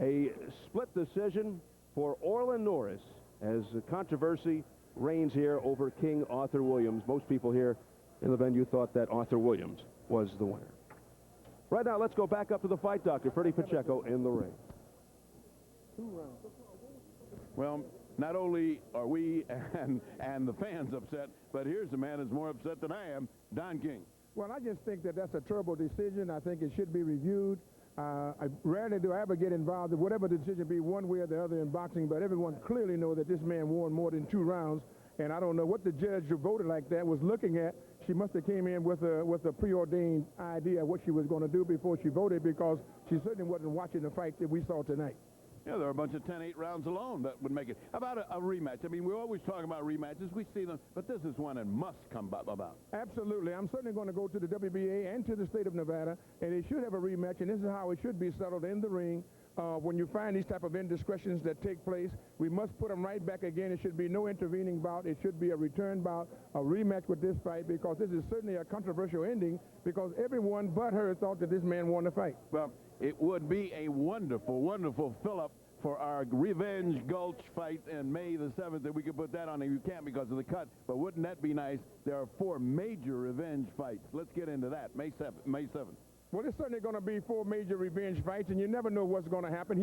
a split decision for ORLIN Norris, as controversy reigns here over King Arthur Williams. Most people here in the venue thought that Arthur Williams was the winner. Right now, let's go back up to the fight doctor, Freddie Pacheco, in the ring. Well, not only are we and the fans upset, but here's a man who's more upset than I am, Don King. Well, I just think that that's a terrible decision. I think it should be reviewed. I rarely do I ever get involved in whatever the decision be one way or the other in boxing, but everyone clearly knows that this man won more than 2 rounds, and I don't know what the judge who voted like that was looking at. She must have came in with a preordained idea of what she was going to do before she voted, because she certainly wasn't watching the fight that we saw tonight. Yeah, there are a bunch of 10-8 rounds alone that would make it. How about a rematch? I mean, we always talk about rematches. We see them, but this is one that must come about. Absolutely. I'm certainly going to go to the WBA and to the state of Nevada, and they should have a rematch, and this is how it should be settled in the ring. When you find these type of indiscretions that take place, we must put them right back again. It should be no intervening bout. It should be a return bout, a rematch with this fight, because this is certainly a controversial ending, because everyone but her thought that this man won the fight. Well, it would be a wonderful, wonderful fill-up for our Revenge Gulch fight in May the 7th, that we could put that on. You can't because of the cut, but wouldn't that be nice? There are 4 major revenge fights. Let's get into that, May 7th. Well, it's certainly going to be 4 major revenge fights, and you never know what's going to happen.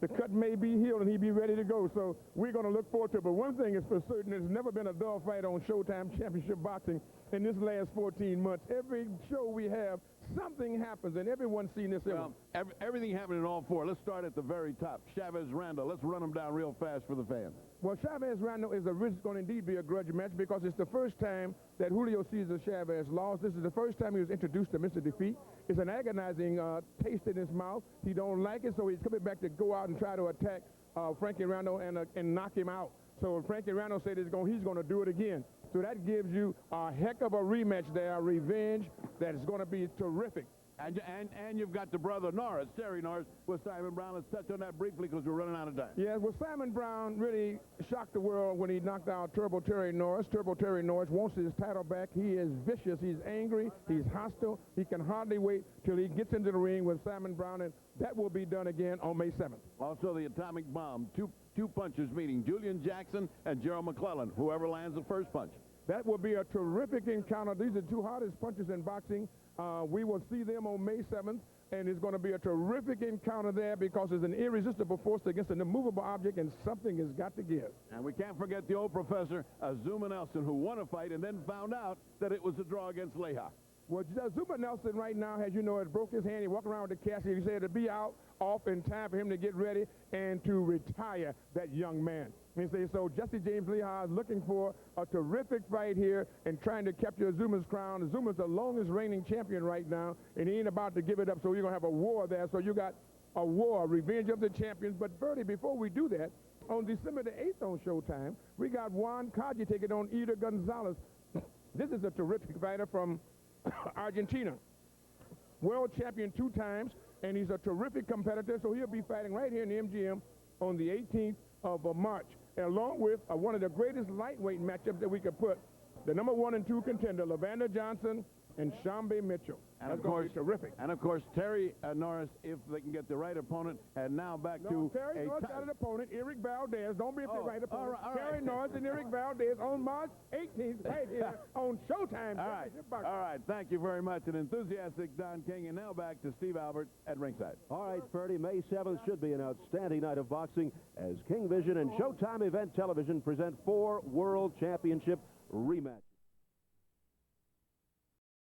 The cut may be healed, and he'd be ready to go. So we're going to look forward to it. But one thing is for certain, there's never been a dull fight on Showtime Championship Boxing in this last 14 months. Every show we have, something happens, and everyone's seen this. Well, everything happened in all 4. Let's start at the very top. Chavez Randall. Let's run them down real fast for the fans. Well, Chavez Randall is going to indeed be a grudge match, because it's the first time that Julio Cesar Chavez lost. This is the first time he was introduced to Mr. Defeat. It's an agonizing taste in his mouth. He don't like it, so he's coming back to go out and try to attack Frankie Randall and knock him out. So Frankie Randall said he's going to do it again. So that gives you a heck of a rematch there, a revenge that is going to be terrific. And you've got the brother Norris, Terry Norris, with Simon Brown. Let's touch on that briefly because we're running out of time. Yeah, well, Simon Brown really shocked the world when he knocked out Turbo Terry Norris. Turbo Terry Norris wants his title back. He is vicious. He's angry. He's hostile. He can hardly wait till he gets into the ring with Simon Brown, and that will be done again on May 7th. Also, the atomic bomb, two punchers meeting Julian Jackson and Gerald McClellan, whoever lands the first punch. That will be a terrific encounter. These are 2 hardest punchers in boxing. We will see them on May 7th, and it's going to be a terrific encounter there, because there's an irresistible force against an immovable object, and something has got to give. And we can't forget the old professor, Zuma Nelson, who won a fight and then found out that it was a draw against Leija. Well, Zuma Nelson right now, as you know, has broke his hand. He walked around with the casket. He said to be off in time for him to get ready and to retire that young man. And he said, so Jesse James Leija is looking for a terrific fight here and trying to capture Zuma's crown. Zuma's the longest reigning champion right now, and he ain't about to give it up, so you're going to have a war there. So you got a war, revenge of the champions. But, Bertie, before we do that, on December the 8th on Showtime, we got Juan Kaji taking on Eder Gonzalez. This is a terrific fighter from Argentina. World champion 2 times, and he's a terrific competitor, so he'll be fighting right here in the MGM on the 18th of March, along with one of the greatest lightweight matchups that we could put, the number 1 and 2 contender, Lavander Johnson and Shambe Mitchell. And That's of course, terrific. And of course, Terry Norris, if they can get the right opponent. And now back to Terry Norris got an opponent, Eric Valdez. Don't be the right opponent. All right. Terry Norris and Eric Valdez on March 18th, right here on Showtime. All right. Thank you very much. An enthusiastic Don King. And now back to Steve Albert at ringside. All right, Ferdy, May 7th should be an outstanding night of boxing as King Vision and Showtime Event Television present 4 World Championship rematches.